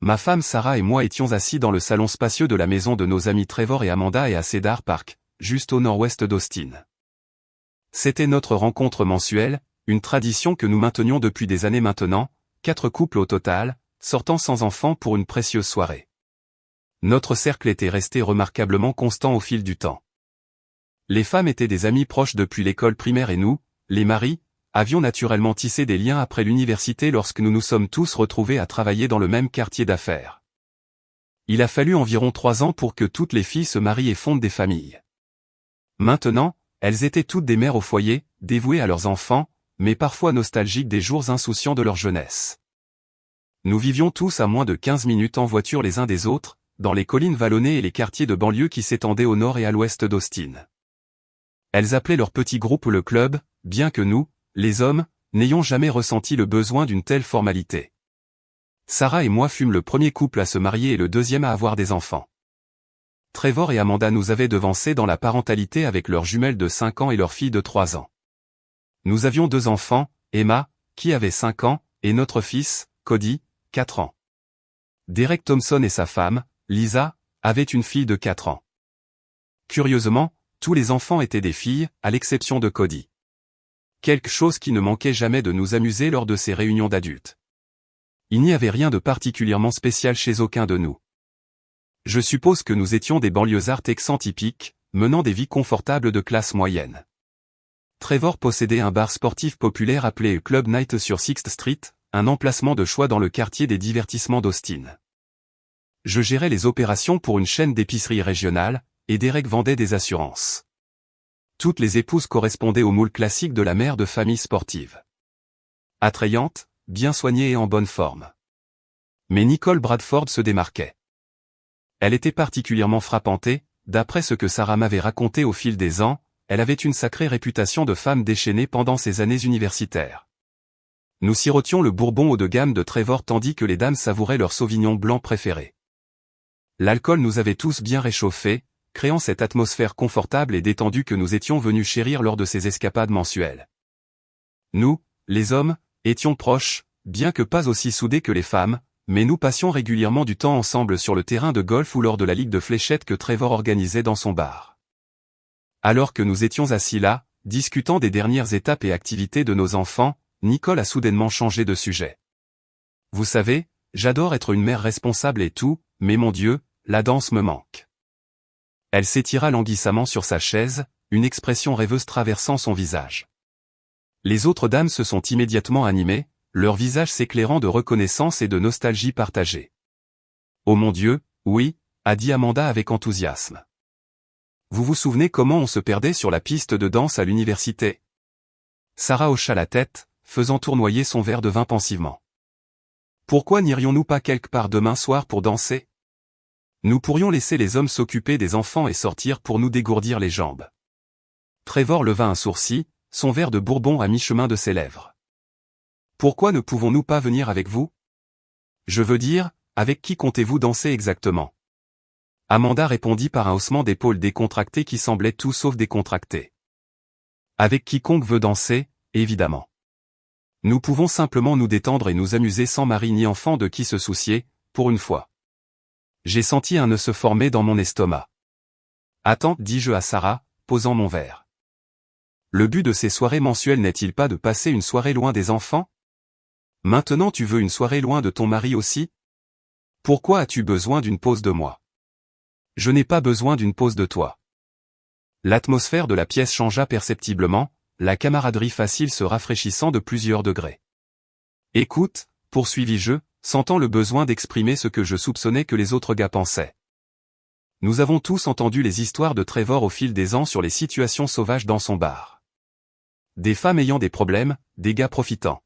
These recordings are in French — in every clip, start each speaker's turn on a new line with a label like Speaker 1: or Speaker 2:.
Speaker 1: Ma femme Sarah et moi étions assis dans le salon spacieux de la maison de nos amis Trevor et Amanda et à Cedar Park, juste au nord-ouest d'Austin. C'était notre rencontre mensuelle, une tradition que nous maintenions depuis des années maintenant, 4 couples au total, sortant sans enfants pour une précieuse soirée. Notre cercle était resté remarquablement constant au fil du temps. Les femmes étaient des amies proches depuis l'école primaire et nous, les maris, avions naturellement tissé des liens après l'université lorsque nous nous sommes tous retrouvés à travailler dans le même quartier d'affaires. Il a fallu environ 3 ans pour que toutes les filles se marient et fondent des familles. Maintenant, elles étaient toutes des mères au foyer, dévouées à leurs enfants, mais parfois nostalgiques des jours insouciants de leur jeunesse. Nous vivions tous à moins de 15 minutes en voiture les uns des autres, dans les collines vallonnées et les quartiers de banlieue qui s'étendaient au nord et à l'ouest d'Austin. Elles appelaient leur petit groupe le club, bien que nous, les hommes, n'ayons jamais ressenti le besoin d'une telle formalité. Sarah et moi fûmes le premier couple à se marier et le deuxième à avoir des enfants. Trevor et Amanda nous avaient devancés dans la parentalité avec leurs jumelles de 5 ans et leur fille de 3 ans. Nous avions 2 enfants, Emma, qui avait 5 ans, et notre fils, Cody, 4 ans. Derek Thompson et sa femme, Lisa, avaient une fille de 4 ans. Curieusement, tous les enfants étaient des filles, à l'exception de Cody. Quelque chose qui ne manquait jamais de nous amuser lors de ces réunions d'adultes. Il n'y avait rien de particulièrement spécial chez aucun de nous. Je suppose que nous étions des banlieusards texans typiques, menant des vies confortables de classe moyenne. Trevor possédait un bar sportif populaire appelé Club Night sur Sixth Street, un emplacement de choix dans le quartier des divertissements d'Austin. Je gérais les opérations pour une chaîne d'épicerie régionale, et Derek vendait des assurances. Toutes les épouses correspondaient au moule classique de la mère de famille sportive. Attrayante, bien soignée et en bonne forme. Mais Nicole Bradford se démarquait. Elle était particulièrement frappante et, d'après ce que Sarah m'avait raconté au fil des ans, elle avait une sacrée réputation de femme déchaînée pendant ses années universitaires. Nous sirotions le bourbon haut de gamme de Trevor tandis que les dames savouraient leur sauvignon blanc préféré. L'alcool nous avait tous bien réchauffés, créant cette atmosphère confortable et détendue que nous étions venus chérir lors de ces escapades mensuelles. Nous, les hommes, étions proches, bien que pas aussi soudés que les femmes, mais nous passions régulièrement du temps ensemble sur le terrain de golf ou lors de la ligue de fléchettes que Trevor organisait dans son bar. Alors que nous étions assis là, discutant des dernières étapes et activités de nos enfants, Nicole a soudainement changé de sujet. Vous savez, j'adore être une mère responsable et tout, mais mon Dieu, la danse me manque. Elle s'étira languissamment sur sa chaise, une expression rêveuse traversant son visage. Les autres dames se sont immédiatement animées, leurs visages s'éclairant de reconnaissance et de nostalgie partagée. Oh mon Dieu, oui, a dit Amanda avec enthousiasme. Vous vous souvenez comment on se perdait sur la piste de danse à l'université? Sarah hocha la tête, faisant tournoyer son verre de vin pensivement. Pourquoi n'irions-nous pas quelque part demain soir pour danser? Nous pourrions laisser les hommes s'occuper des enfants et sortir pour nous dégourdir les jambes. Trevor leva un sourcil, son verre de bourbon à mi-chemin de ses lèvres. Pourquoi ne pouvons-nous pas venir avec vous? Je veux dire, avec qui comptez-vous danser exactement? Amanda répondit par un haussement d'épaules décontracté qui semblait tout sauf décontracté. Avec quiconque veut danser, évidemment. Nous pouvons simplement nous détendre et nous amuser sans mari ni enfant de qui se soucier, pour une fois. J'ai senti un nœud se former dans mon estomac. Attends, dis-je à Sarah, posant mon verre. Le but de ces soirées mensuelles n'est-il pas de passer une soirée loin des enfants? Maintenant tu veux une soirée loin de ton mari aussi? Pourquoi as-tu besoin d'une pause de moi? Je n'ai pas besoin d'une pause de toi. L'atmosphère de la pièce changea perceptiblement, la camaraderie facile se rafraîchissant de plusieurs degrés. Écoute, poursuivis-je, sentant le besoin d'exprimer ce que je soupçonnais que les autres gars pensaient. Nous avons tous entendu les histoires de Trevor au fil des ans sur les situations sauvages dans son bar. Des femmes ayant des problèmes, des gars profitant.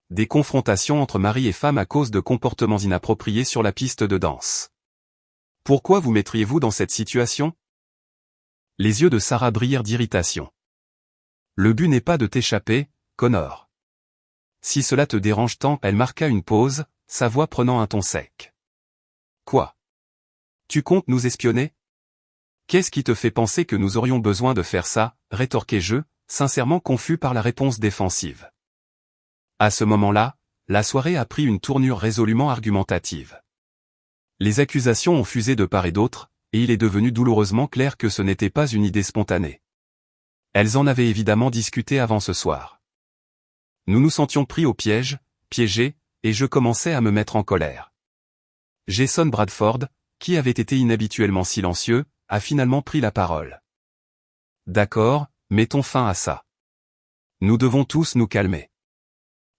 Speaker 1: Des confrontations entre mari et femme à cause de comportements inappropriés sur la piste de danse. Pourquoi vous mettriez-vous dans cette situation? Les yeux de Sarah brillèrent d'irritation. Le but n'est pas de t'échapper, Connor. Si cela te dérange tant, elle marqua une pause, sa voix prenant un ton sec. Quoi? Tu comptes nous espionner? Qu'est-ce qui te fait penser que nous aurions besoin de faire ça? Rétorquai-je, sincèrement confus par la réponse défensive. À ce moment-là, la soirée a pris une tournure résolument argumentative. Les accusations ont fusé de part et d'autre, et il est devenu douloureusement clair que ce n'était pas une idée spontanée. Elles en avaient évidemment discuté avant ce soir. Nous nous sentions pris au piège, piégés, et je commençais à me mettre en colère. Jason Bradford, qui avait été inhabituellement silencieux, a finalement pris la parole. D'accord, mettons fin à ça. Nous devons tous nous calmer.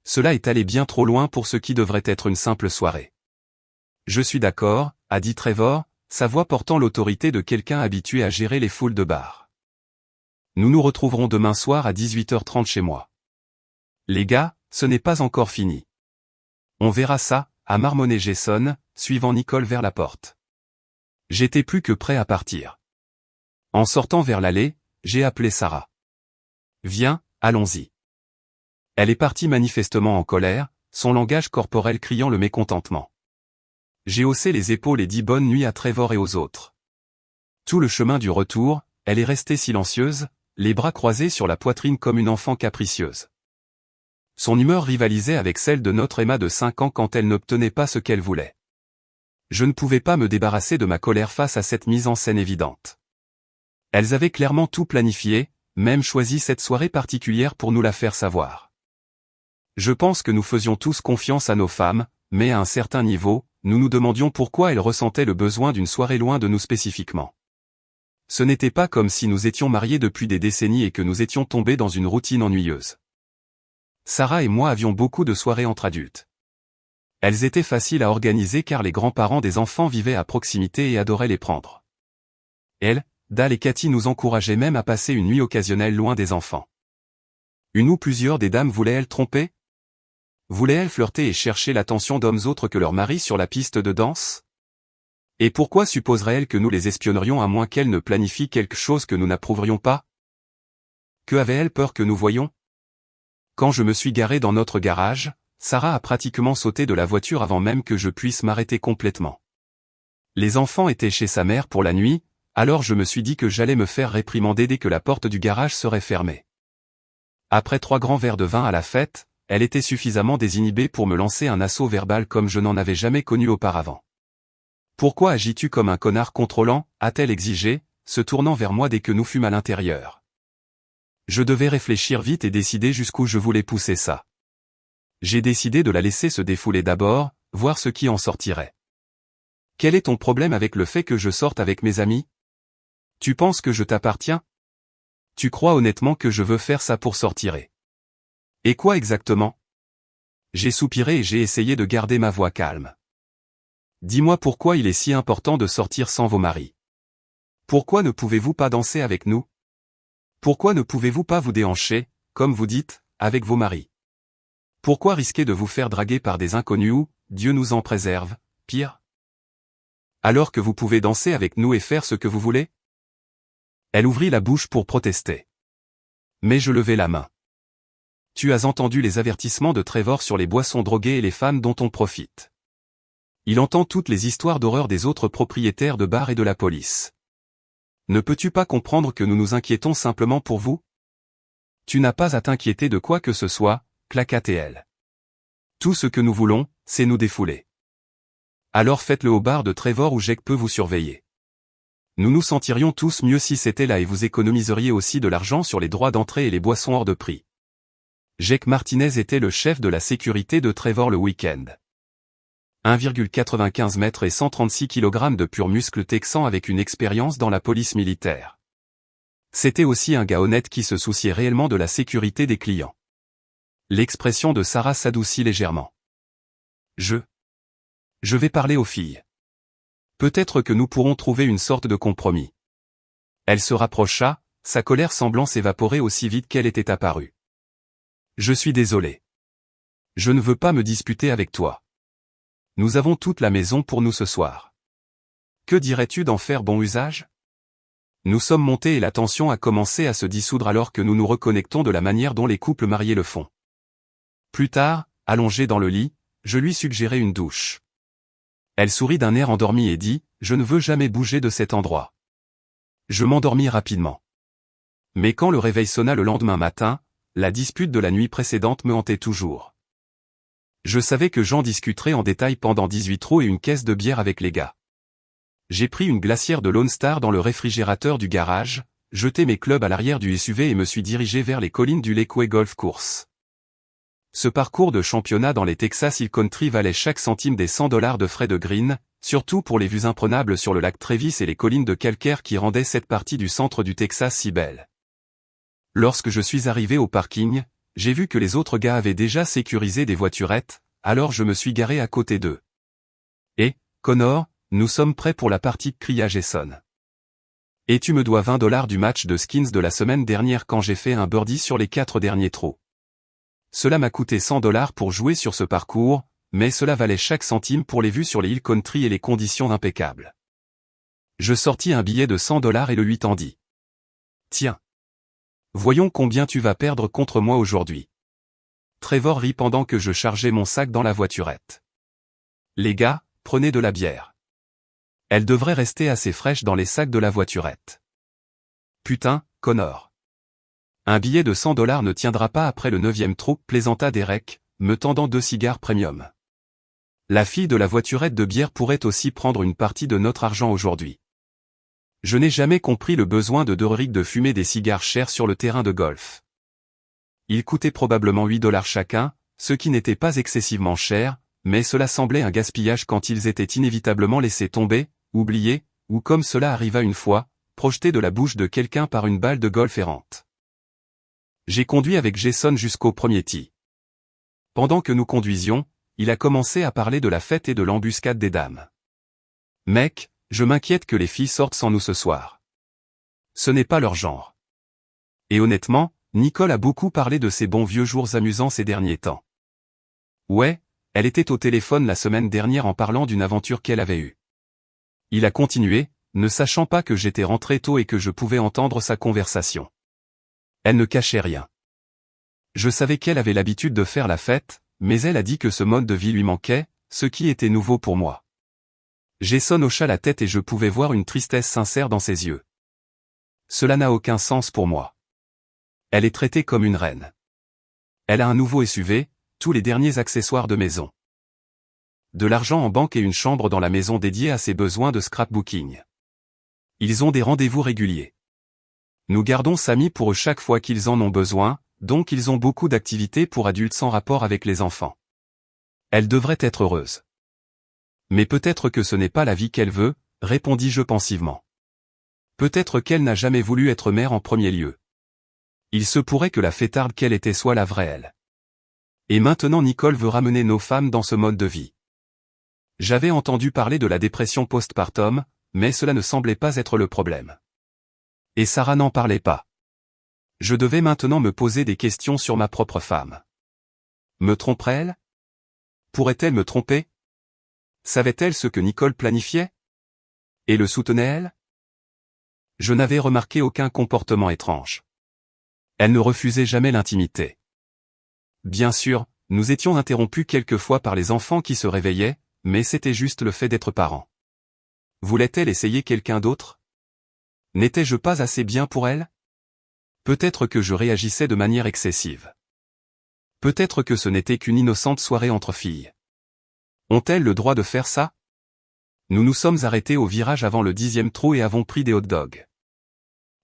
Speaker 1: Cela est allé bien trop loin pour ce qui devrait être une simple soirée. Je suis d'accord, a dit Trevor, sa voix portant l'autorité de quelqu'un habitué à gérer les foules de bar. Nous nous retrouverons demain soir à 18h30 chez moi. Les gars, ce n'est pas encore fini. On verra ça, a marmonné Jason, suivant Nicole vers la porte. J'étais plus que prêt à partir. En sortant vers l'allée, j'ai appelé Sarah. Viens, allons-y. Elle est partie manifestement en colère, son langage corporel criant le mécontentement. J'ai haussé les épaules et dit bonne nuit à Trevor et aux autres. Tout le chemin du retour, elle est restée silencieuse, les bras croisés sur la poitrine comme une enfant capricieuse. Son humeur rivalisait avec celle de notre Emma de 5 ans quand elle n'obtenait pas ce qu'elle voulait. Je ne pouvais pas me débarrasser de ma colère face à cette mise en scène évidente. Elles avaient clairement tout planifié, même choisi cette soirée particulière pour nous la faire savoir. Je pense que nous faisions tous confiance à nos femmes, mais à un certain niveau, nous nous demandions pourquoi elles ressentaient le besoin d'une soirée loin de nous spécifiquement. Ce n'était pas comme si nous étions mariés depuis des décennies et que nous étions tombés dans une routine ennuyeuse. Sarah et moi avions beaucoup de soirées entre adultes. Elles étaient faciles à organiser car les grands-parents des enfants vivaient à proximité et adoraient les prendre. Elle, Dal et Cathy nous encourageaient même à passer une nuit occasionnelle loin des enfants. Une ou plusieurs des dames voulaient-elles tromper ? Voulaient-elles flirter et chercher l'attention d'hommes autres que leurs maris sur la piste de danse ? Et pourquoi supposeraient-elles que nous les espionnerions à moins qu'elles ne planifient quelque chose que nous n'approuverions pas ? Que avaient-elles peur que nous voyions ? Quand je me suis garé dans notre garage, Sarah a pratiquement sauté de la voiture avant même que je puisse m'arrêter complètement. Les enfants étaient chez sa mère pour la nuit, alors je me suis dit que j'allais me faire réprimander dès que la porte du garage serait fermée. Après 3 grands verres de vin à la fête, elle était suffisamment désinhibée pour me lancer un assaut verbal comme je n'en avais jamais connu auparavant. « Pourquoi agis-tu comme un connard contrôlant » a-t-elle exigé, se tournant vers moi dès que nous fûmes à l'intérieur. Je devais réfléchir vite et décider jusqu'où je voulais pousser ça. J'ai décidé de la laisser se défouler d'abord, voir ce qui en sortirait. « Quel est ton problème avec le fait que je sorte avec mes amis ? Tu penses que je t'appartiens ? Tu crois honnêtement que je veux faire ça pour sortir ? Et quoi exactement ? J'ai soupiré et j'ai essayé de garder ma voix calme. Dis-moi pourquoi il est si important de sortir sans vos maris. Pourquoi ne pouvez-vous pas danser avec nous ? Pourquoi ne pouvez-vous pas vous déhancher, comme vous dites, avec vos maris ? Pourquoi risquer de vous faire draguer par des inconnus ou, Dieu nous en préserve, pire ? Alors que vous pouvez danser avec nous et faire ce que vous voulez ? Elle ouvrit la bouche pour protester. Mais je levai la main. Tu as entendu les avertissements de Trevor sur les boissons droguées et les femmes dont on profite. Il entend toutes les histoires d'horreur des autres propriétaires de bars et de la police. Ne peux-tu pas comprendre que nous nous inquiétons simplement pour vous ? Tu n'as pas à t'inquiéter de quoi que ce soit, claqua-t-elle. Tout ce que nous voulons, c'est nous défouler. Alors faites-le au bar de Trevor où Jake peut vous surveiller. Nous nous sentirions tous mieux si c'était là et vous économiseriez aussi de l'argent sur les droits d'entrée et les boissons hors de prix. Jake Martinez était le chef de la sécurité de Trevor le week-end. 1,95 m et 136 kg de pur muscle texan avec une expérience dans la police militaire. C'était aussi un gars honnête qui se souciait réellement de la sécurité des clients. L'expression de Sarah s'adoucit légèrement. Je vais parler aux filles. Peut-être que nous pourrons trouver une sorte de compromis. Elle se rapprocha, sa colère semblant s'évaporer aussi vite qu'elle était apparue. Je suis désolé. Je ne veux pas me disputer avec toi. Nous avons toute la maison pour nous ce soir. Que dirais-tu d'en faire bon usage ? Nous sommes montés et la tension a commencé à se dissoudre alors que nous nous reconnectons de la manière dont les couples mariés le font. Plus tard, allongée dans le lit, je lui suggérai une douche. Elle sourit d'un air endormi et dit, « Je ne veux jamais bouger de cet endroit. » Je m'endormis rapidement. Mais quand le réveil sonna le lendemain matin, la dispute de la nuit précédente me hantait toujours. Je savais que j'en discuterais en détail pendant 18 trous et une caisse de bière avec les gars. J'ai pris une glacière de Lone Star dans le réfrigérateur du garage, jeté mes clubs à l'arrière du SUV et me suis dirigé vers les collines du Lakeway Golf Course. Ce parcours de championnat dans les Texas Hill Country valait chaque centime des $100 de frais de green, surtout pour les vues imprenables sur le lac Travis et les collines de calcaire qui rendaient cette partie du centre du Texas si belle. Lorsque je suis arrivé au parking, j'ai vu que les autres gars avaient déjà sécurisé des voiturettes, alors je me suis garé à côté d'eux. Et, Connor, nous sommes prêts pour la partie, cria Jason. Et tu me dois $20 du match de skins de la semaine dernière quand j'ai fait un birdie sur les 4 derniers trous. Cela m'a coûté $100 pour jouer sur ce parcours, mais cela valait chaque centime pour les vues sur les Hill Country et les conditions impeccables. Je sortis un billet de $100 et le lui tendis. Tiens. Voyons combien tu vas perdre contre moi aujourd'hui. Trevor rit pendant que je chargeais mon sac dans la voiturette. Les gars, prenez de la bière. Elle devrait rester assez fraîche dans les sacs de la voiturette. Putain, Connor. Un billet de $100 ne tiendra pas après le 9e trou, plaisanta Derek, me tendant 2 cigares premium. La fille de la voiturette de bière pourrait aussi prendre une partie de notre argent aujourd'hui. Je n'ai jamais compris le besoin de Derek de fumer des cigares chers sur le terrain de golf. Ils coûtaient probablement $8 chacun, ce qui n'était pas excessivement cher, mais cela semblait un gaspillage quand ils étaient inévitablement laissés tomber, oubliés, ou comme cela arriva une fois, projetés de la bouche de quelqu'un par une balle de golf errante. J'ai conduit avec Jason jusqu'au premier tee. Pendant que nous conduisions, il a commencé à parler de la fête et de l'embuscade des dames. Mec, je m'inquiète que les filles sortent sans nous ce soir. Ce n'est pas leur genre. Et honnêtement, Nicole a beaucoup parlé de ces bons vieux jours amusants ces derniers temps. Ouais, elle était au téléphone la semaine dernière en parlant d'une aventure qu'elle avait eue. Il a continué, ne sachant pas que j'étais rentré tôt et que je pouvais entendre sa conversation. Elle ne cachait rien. Je savais qu'elle avait l'habitude de faire la fête, mais elle a dit que ce mode de vie lui manquait, ce qui était nouveau pour moi. Jason hocha la tête et je pouvais voir une tristesse sincère dans ses yeux. Cela n'a aucun sens pour moi. Elle est traitée comme une reine. Elle a un nouveau SUV, tous les derniers accessoires de maison. De l'argent en banque et une chambre dans la maison dédiée à ses besoins de scrapbooking. Ils ont des rendez-vous réguliers. Nous gardons Sammy pour eux chaque fois qu'ils en ont besoin, donc ils ont beaucoup d'activités pour adultes sans rapport avec les enfants. Elle devrait être heureuse. Mais peut-être que ce n'est pas la vie qu'elle veut, répondis-je pensivement. Peut-être qu'elle n'a jamais voulu être mère en premier lieu. Il se pourrait que la fêtarde qu'elle était soit la vraie elle. Et maintenant Nicole veut ramener nos femmes dans ce mode de vie. J'avais entendu parler de la dépression postpartum, mais cela ne semblait pas être le problème. Et Sarah n'en parlait pas. Je devais maintenant me poser des questions sur ma propre femme. Me tromperait-elle? Pourrait-elle me tromper? Savait-elle ce que Nicole planifiait? Et le soutenait-elle? Je n'avais remarqué aucun comportement étrange. Elle ne refusait jamais l'intimité. Bien sûr, nous étions interrompus quelquefois par les enfants qui se réveillaient, mais c'était juste le fait d'être parents. Voulait-elle essayer quelqu'un d'autre? N'étais-je pas assez bien pour elle? Peut-être que je réagissais de manière excessive. Peut-être que ce n'était qu'une innocente soirée entre filles. Ont-elles le droit de faire ça? Nous nous sommes arrêtés au virage avant le 10e trou et avons pris des hot dogs.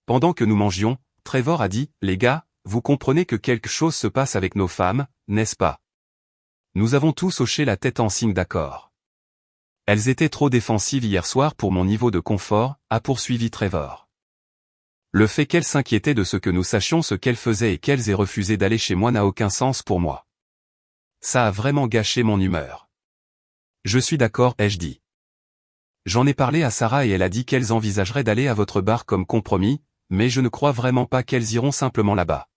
Speaker 1: Pendant que nous mangions, Trevor a dit, les gars, vous comprenez que quelque chose se passe avec nos femmes, n'est-ce pas? Nous avons tous hoché la tête en signe d'accord. Elles étaient trop défensives hier soir pour mon niveau de confort, a poursuivi Trevor. Le fait qu'elles s'inquiétaient de ce que nous sachions ce qu'elles faisaient et qu'elles aient refusé d'aller chez moi n'a aucun sens pour moi. Ça a vraiment gâché mon humeur. Je suis d'accord, ai-je dit. J'en ai parlé à Sarah et elle a dit qu'elles envisageraient d'aller à votre bar comme compromis, mais je ne crois vraiment pas qu'elles iront simplement là-bas.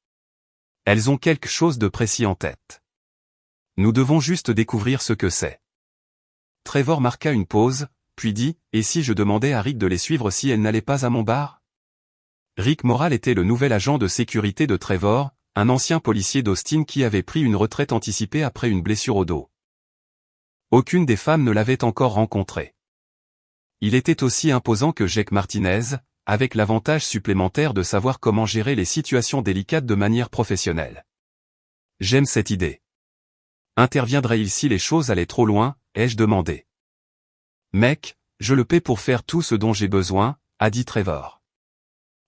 Speaker 1: Elles ont quelque chose de précis en tête. Nous devons juste découvrir ce que c'est. Trevor marqua une pause, puis dit, et si je demandais à Rick de les suivre si elles n'allaient pas à mon bar? Rick Morale était le nouvel agent de sécurité de Trevor, un ancien policier d'Austin qui avait pris une retraite anticipée après une blessure au dos. Aucune des femmes ne l'avait encore rencontré. Il était aussi imposant que Jake Martinez, avec l'avantage supplémentaire de savoir comment gérer les situations délicates de manière professionnelle. J'aime cette idée. Interviendrait-il si les choses allaient trop loin, ai-je demandé. Mec, je le paie pour faire tout ce dont j'ai besoin, a dit Trevor.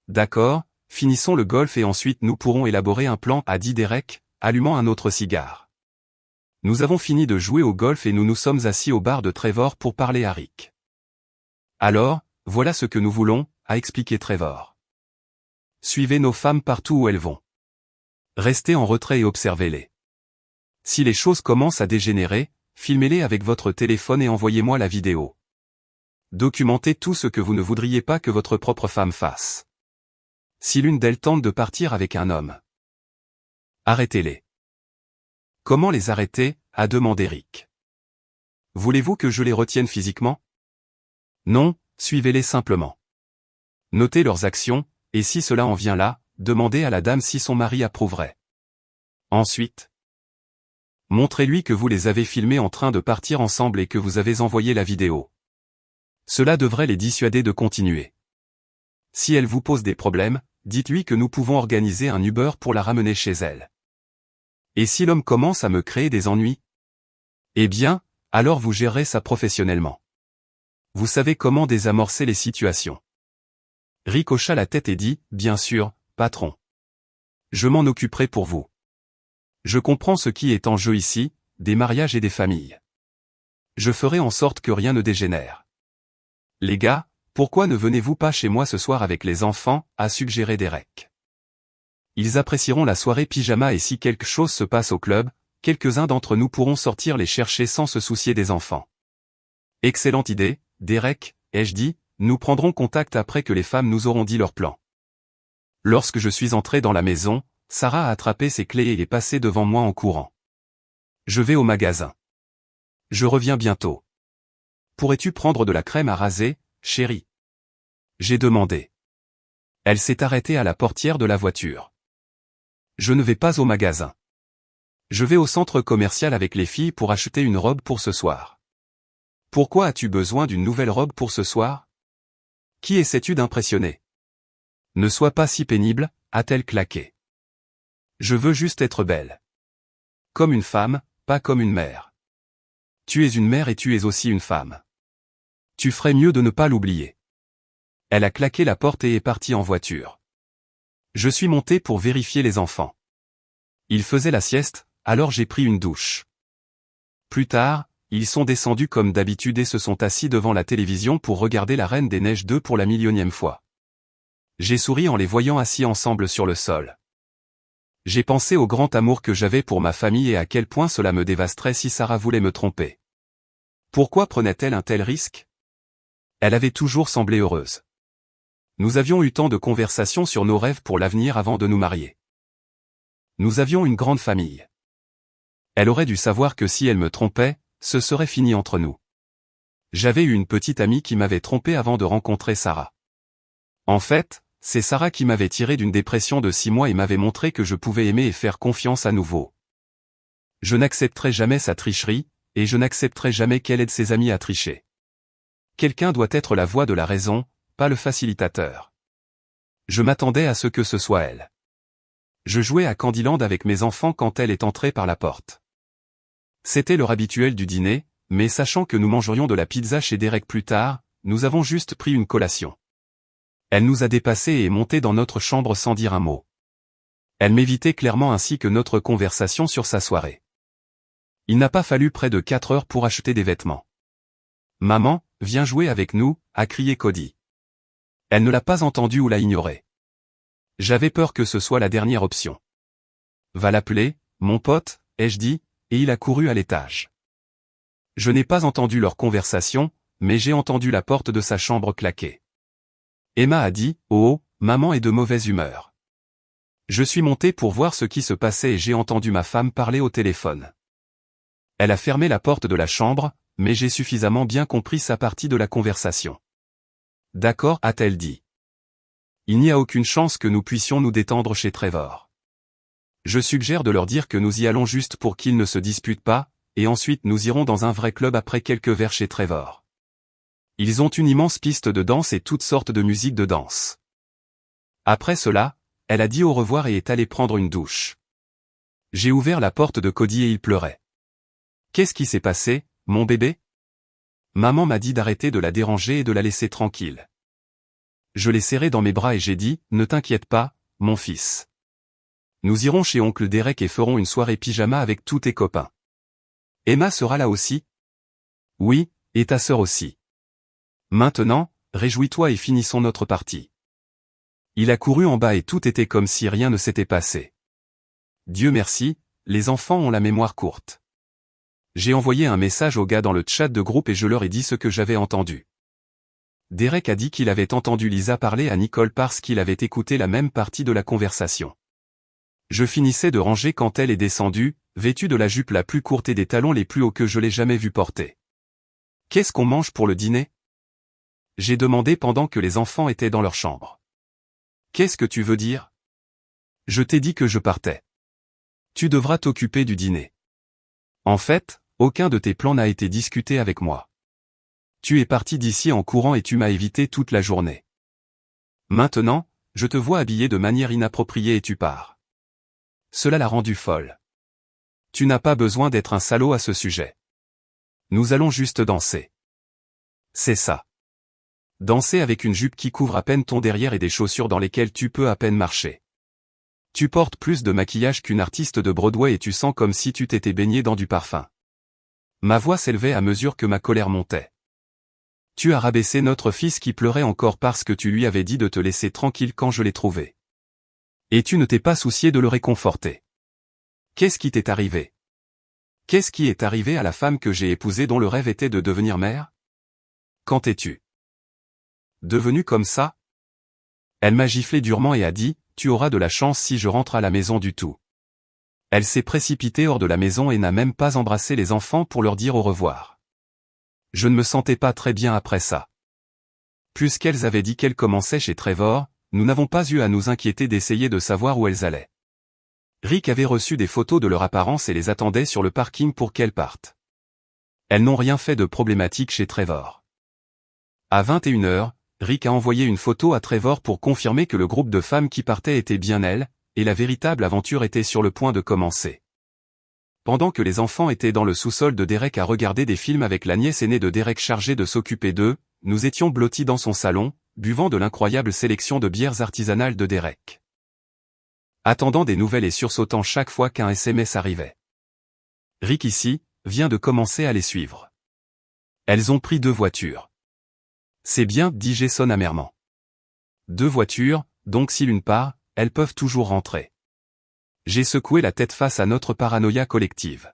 Speaker 1: D'accord, finissons le golf et ensuite nous pourrons élaborer un plan, a dit Derek, allumant un autre cigare. Nous avons fini de jouer au golf et nous nous sommes assis au bar de Trevor pour parler à Rick. Alors, voilà ce que nous voulons, a expliqué Trevor. Suivez nos femmes partout où elles vont. Restez en retrait et observez-les. Si les choses commencent à dégénérer, filmez-les avec votre téléphone et envoyez-moi la vidéo. Documentez tout ce que vous ne voudriez pas que votre propre femme fasse. Si l'une d'elles tente de partir avec un homme, arrêtez-les. Comment les arrêter, a demandé Rick. Voulez-vous que je les retienne physiquement? Non, suivez-les simplement. Notez leurs actions, et si cela en vient là, demandez à la dame si son mari approuverait. Ensuite, montrez-lui que vous les avez filmés en train de partir ensemble et que vous avez envoyé la vidéo. Cela devrait les dissuader de continuer. Si elle vous pose des problèmes, dites-lui que nous pouvons organiser un Uber pour la ramener chez elle. Et si l'homme commence à me créer des ennuis? Eh bien, alors vous gérerez ça professionnellement. Vous savez comment désamorcer les situations. Rick hocha la tête et dit, bien sûr, patron. Je m'en occuperai pour vous. Je comprends ce qui est en jeu ici, des mariages et des familles. Je ferai en sorte que rien ne dégénère. Les gars, pourquoi ne venez-vous pas chez moi ce soir avec les enfants, a suggéré Derek. Ils apprécieront la soirée pyjama et si quelque chose se passe au club, quelques-uns d'entre nous pourront sortir les chercher sans se soucier des enfants. Excellente idée, Derek, ai-je dit, nous prendrons contact après que les femmes nous auront dit leur plan. Lorsque je suis entré dans la maison, Sarah a attrapé ses clés et est passée devant moi en courant. Je vais au magasin. Je reviens bientôt. Pourrais-tu prendre de la crème à raser, chérie? J'ai demandé. Elle s'est arrêtée à la portière de la voiture. Je ne vais pas au magasin. Je vais au centre commercial avec les filles pour acheter une robe pour ce soir. Pourquoi as-tu besoin d'une nouvelle robe pour ce soir? Qui essaies-tu d'impressionner? Ne sois pas si pénible, a-t-elle claqué. Je veux juste être belle. Comme une femme, pas comme une mère. Tu es une mère et tu es aussi une femme. Tu ferais mieux de ne pas l'oublier. Elle a claqué la porte et est partie en voiture. Je suis monté pour vérifier les enfants. Ils faisaient la sieste, alors j'ai pris une douche. Plus tard, ils sont descendus comme d'habitude et se sont assis devant la télévision pour regarder La Reine des Neiges 2 pour la millionième fois. J'ai souri en les voyant assis ensemble sur le sol. J'ai pensé au grand amour que j'avais pour ma famille et à quel point cela me dévasterait si Sarah voulait me tromper. Pourquoi prenait-elle un tel risque? Elle avait toujours semblé heureuse. Nous avions eu tant de conversations sur nos rêves pour l'avenir avant de nous marier. Nous avions une grande famille. Elle aurait dû savoir que si elle me trompait, ce serait fini entre nous. J'avais eu une petite amie qui m'avait trompé avant de rencontrer Sarah. En fait, c'est Sarah qui m'avait tiré d'une dépression de 6 mois et m'avait montré que je pouvais aimer et faire confiance à nouveau. Je n'accepterai jamais sa tricherie, et je n'accepterai jamais qu'elle aide ses amis à tricher. Quelqu'un doit être la voix de la raison, pas le facilitateur. Je m'attendais à ce que ce soit elle. Je jouais à Candyland avec mes enfants quand elle est entrée par la porte. C'était l'heure habituelle du dîner, mais sachant que nous mangerions de la pizza chez Derek plus tard, nous avons juste pris une collation. Elle nous a dépassés et est montée dans notre chambre sans dire un mot. Elle m'évitait clairement ainsi que notre conversation sur sa soirée. Il n'a pas fallu près de 4 heures pour acheter des vêtements. « Maman, viens jouer avec nous », a crié Cody. Elle ne l'a pas entendu ou l'a ignoré. J'avais peur que ce soit la dernière option. « Va l'appeler, mon pote », ai-je dit, et il a couru à l'étage. Je n'ai pas entendu leur conversation, mais j'ai entendu la porte de sa chambre claquer. Emma a dit « Oh, maman est de mauvaise humeur ». Je suis monté pour voir ce qui se passait et j'ai entendu ma femme parler au téléphone. Elle a fermé la porte de la chambre, mais j'ai suffisamment bien compris sa partie de la conversation. « D'accord », a-t-elle dit. Il n'y a aucune chance que nous puissions nous détendre chez Trevor. Je suggère de leur dire que nous y allons juste pour qu'ils ne se disputent pas, et ensuite nous irons dans un vrai club après quelques verres chez Trevor. Ils ont une immense piste de danse et toutes sortes de musique de danse. Après cela, elle a dit au revoir et est allée prendre une douche. J'ai ouvert la porte de Cody et il pleurait. Qu'est-ce qui s'est passé, mon bébé? Maman m'a dit d'arrêter de la déranger et de la laisser tranquille. Je l'ai serrée dans mes bras et j'ai dit, ne t'inquiète pas, mon fils. Nous irons chez oncle Derek et ferons une soirée pyjama avec tous tes copains. Emma sera là aussi? Oui, et ta sœur aussi. Maintenant, réjouis-toi et finissons notre partie. Il a couru en bas et tout était comme si rien ne s'était passé. Dieu merci, les enfants ont la mémoire courte. J'ai envoyé un message aux gars dans le chat de groupe et je leur ai dit ce que j'avais entendu. Derek a dit qu'il avait entendu Lisa parler à Nicole parce qu'il avait écouté la même partie de la conversation. Je finissais de ranger quand elle est descendue, vêtue de la jupe la plus courte et des talons les plus hauts que je l'ai jamais vue porter. Qu'est-ce qu'on mange pour le dîner? J'ai demandé pendant que les enfants étaient dans leur chambre. Qu'est-ce que tu veux dire? Je t'ai dit que je partais. Tu devras t'occuper du dîner. En fait, aucun de tes plans n'a été discuté avec moi. Tu es parti d'ici en courant et tu m'as évité toute la journée. Maintenant, je te vois habillé de manière inappropriée et tu pars. Cela l'a rendue folle. Tu n'as pas besoin d'être un salaud à ce sujet. Nous allons juste danser. C'est ça. Danser avec une jupe qui couvre à peine ton derrière et des chaussures dans lesquelles tu peux à peine marcher. Tu portes plus de maquillage qu'une artiste de Broadway et tu sens comme si tu t'étais baigné dans du parfum. Ma voix s'élevait à mesure que ma colère montait. Tu as rabaissé notre fils qui pleurait encore parce que tu lui avais dit de te laisser tranquille quand je l'ai trouvé. Et tu ne t'es pas soucié de le réconforter. Qu'est-ce qui t'est arrivé? Qu'est-ce qui est arrivé à la femme que j'ai épousée dont le rêve était de devenir mère? Quand es-tu devenu comme ça? Elle m'a giflé durement et a dit, tu auras de la chance si je rentre à la maison du tout. Elle s'est précipitée hors de la maison et n'a même pas embrassé les enfants pour leur dire au revoir. Je ne me sentais pas très bien après ça. Puisqu'elles avaient dit qu'elles commençaient chez Trevor, nous n'avons pas eu à nous inquiéter d'essayer de savoir où elles allaient. Rick avait reçu des photos de leur apparence et les attendait sur le parking pour qu'elles partent. Elles n'ont rien fait de problématique chez Trevor. À 21h, Rick a envoyé une photo à Trevor pour confirmer que le groupe de femmes qui partait était bien elles, et la véritable aventure était sur le point de commencer. Pendant que les enfants étaient dans le sous-sol de Derek à regarder des films avec la nièce aînée de Derek chargée de s'occuper d'eux, nous étions blottis dans son salon, buvant de l'incroyable sélection de bières artisanales de Derek. Attendant des nouvelles et sursautant chaque fois qu'un SMS arrivait. Rick ici, vient de commencer à les suivre. Elles ont pris 2 voitures. C'est bien, dit Jason amèrement. 2 voitures, donc si l'une part, elles peuvent toujours rentrer. J'ai secoué la tête face à notre paranoïa collective.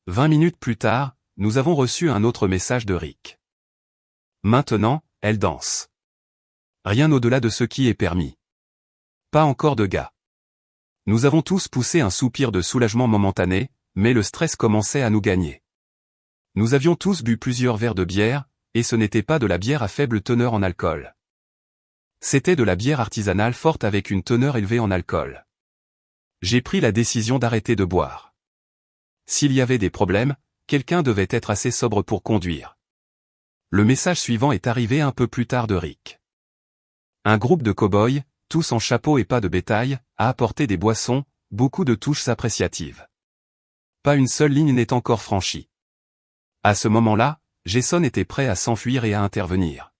Speaker 1: 20 minutes plus tard, nous avons reçu un autre message de Rick. Maintenant, elles dansent. Rien au-delà de ce qui est permis. Pas encore de gars. Nous avons tous poussé un soupir de soulagement momentané, mais le stress commençait à nous gagner. Nous avions tous bu plusieurs verres de bière, et ce n'était pas de la bière à faible teneur en alcool. C'était de la bière artisanale forte avec une teneur élevée en alcool. J'ai pris la décision d'arrêter de boire. S'il y avait des problèmes, quelqu'un devait être assez sobre pour conduire. Le message suivant est arrivé un peu plus tard de Rick. Un groupe de cow-boys, tous en chapeau et pas de bétail, a apporté des boissons, beaucoup de touches appréciatives. Pas une seule ligne n'est encore franchie. À ce moment-là, Jason était prêt à s'enfuir et à intervenir.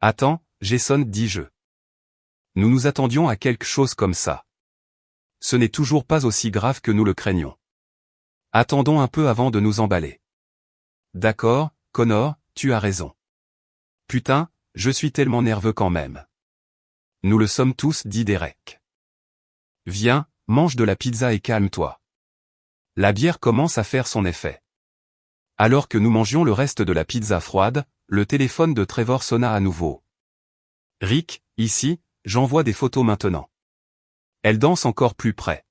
Speaker 1: Attends, Jason, dis-je. Nous nous attendions à quelque chose comme ça. Ce n'est toujours pas aussi grave que nous le craignons. Attendons un peu avant de nous emballer. D'accord, Connor, tu as raison. Putain, je suis tellement nerveux quand même. Nous le sommes tous, dit Derek. Viens, mange de la pizza et calme-toi. La bière commence à faire son effet. Alors que nous mangions le reste de la pizza froide, le téléphone de Trevor sonna à nouveau. Rick, ici, j'envoie des photos maintenant. Elle danse encore plus près.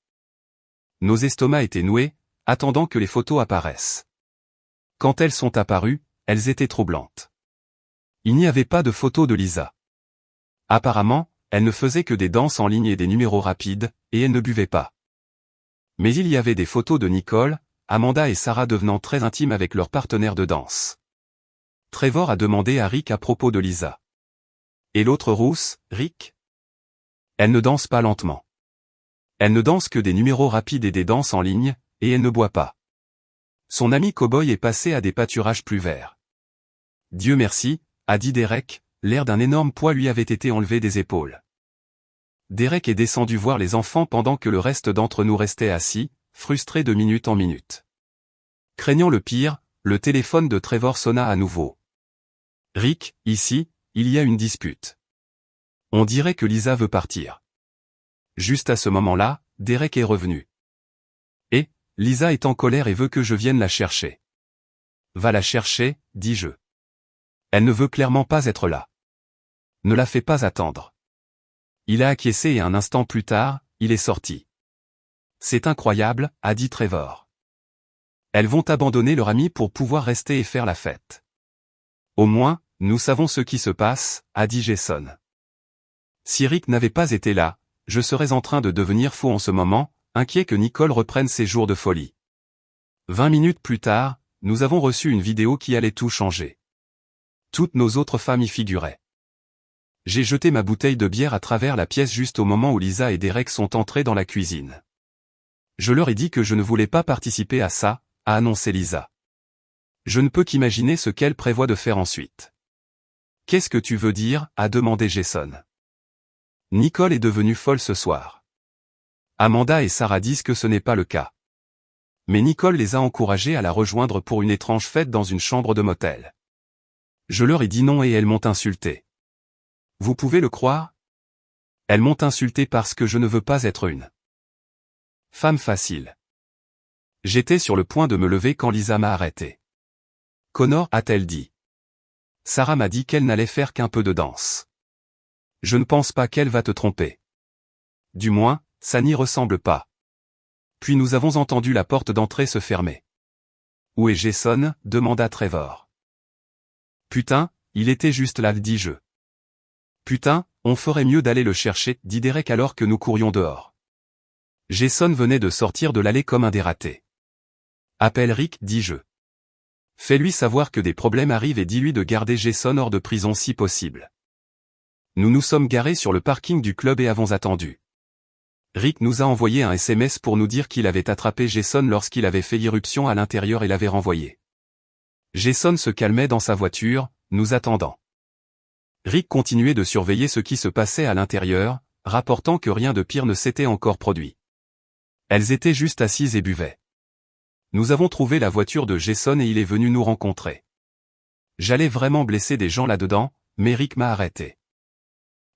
Speaker 1: Nos estomacs étaient noués, attendant que les photos apparaissent. Quand elles sont apparues, elles étaient troublantes. Il n'y avait pas de photos de Lisa. Apparemment, elle ne faisait que des danses en ligne et des numéros rapides, et elle ne buvait pas. Mais il y avait des photos de Nicole, Amanda et Sarah devenant très intimes avec leurs partenaires de danse. Trevor a demandé à Rick à propos de Lisa. Et l'autre rousse, Rick? Elle ne danse pas lentement. Elle ne danse que des numéros rapides et des danses en ligne, et elle ne boit pas. Son ami cow-boy est passé à des pâturages plus verts. Dieu merci, a dit Derek, l'air d'un énorme poids lui avait été enlevé des épaules. Derek est descendu voir les enfants pendant que le reste d'entre nous restait assis, frustrés de minute en minute. Craignant le pire, le téléphone de Trevor sonna à nouveau. Rick, ici, il y a une dispute. On dirait que Lisa veut partir. Juste à ce moment-là, Derek est revenu. Et, Lisa est en colère et veut que je vienne la chercher. Va la chercher, dis-je. Elle ne veut clairement pas être là. Ne la fais pas attendre. Il a acquiescé et un instant plus tard, il est sorti. C'est incroyable, a dit Trevor. Elles vont abandonner leur ami pour pouvoir rester et faire la fête. Au moins, nous savons ce qui se passe, a dit Jason. Si Rick n'avait pas été là, je serais en train de devenir fou en ce moment, inquiet que Nicole reprenne ses jours de folie. 20 minutes plus tard, nous avons reçu une vidéo qui allait tout changer. Toutes nos autres femmes y figuraient. J'ai jeté ma bouteille de bière à travers la pièce juste au moment où Lisa et Derek sont entrés dans la cuisine. Je leur ai dit que je ne voulais pas participer à ça, a annoncé Lisa. Je ne peux qu'imaginer ce qu'elle prévoit de faire ensuite. Qu'est-ce que tu veux dire, a demandé Jason. Nicole est devenue folle ce soir. Amanda et Sarah disent que ce n'est pas le cas. Mais Nicole les a encouragées à la rejoindre pour une étrange fête dans une chambre de motel. Je leur ai dit non et elles m'ont insulté. Vous pouvez le croire? Elles m'ont insulté parce que je ne veux pas être une femme facile. J'étais sur le point de me lever quand Lisa m'a arrêté. Connor, a-t-elle dit. Sarah m'a dit qu'elle n'allait faire qu'un peu de danse. Je ne pense pas qu'elle va te tromper. Du moins, ça n'y ressemble pas. Puis nous avons entendu la porte d'entrée se fermer. Où est Jason? Demanda Trevor. Putain, il était juste là, dis-je. Putain, on ferait mieux d'aller le chercher, dit Derek alors que nous courions dehors. Jason venait de sortir de l'allée comme un dératé. Appelle Rick, dis-je. Fais-lui savoir que des problèmes arrivent et dis-lui de garder Jason hors de prison si possible. Nous nous sommes garés sur le parking du club et avons attendu. Rick nous a envoyé un SMS pour nous dire qu'il avait attrapé Jason lorsqu'il avait fait irruption à l'intérieur et l'avait renvoyé. Jason se calmait dans sa voiture, nous attendant. Rick continuait de surveiller ce qui se passait à l'intérieur, rapportant que rien de pire ne s'était encore produit. Elles étaient juste assises et buvaient. Nous avons trouvé la voiture de Jason et il est venu nous rencontrer. J'allais vraiment blesser des gens là-dedans, mais Rick m'a arrêté.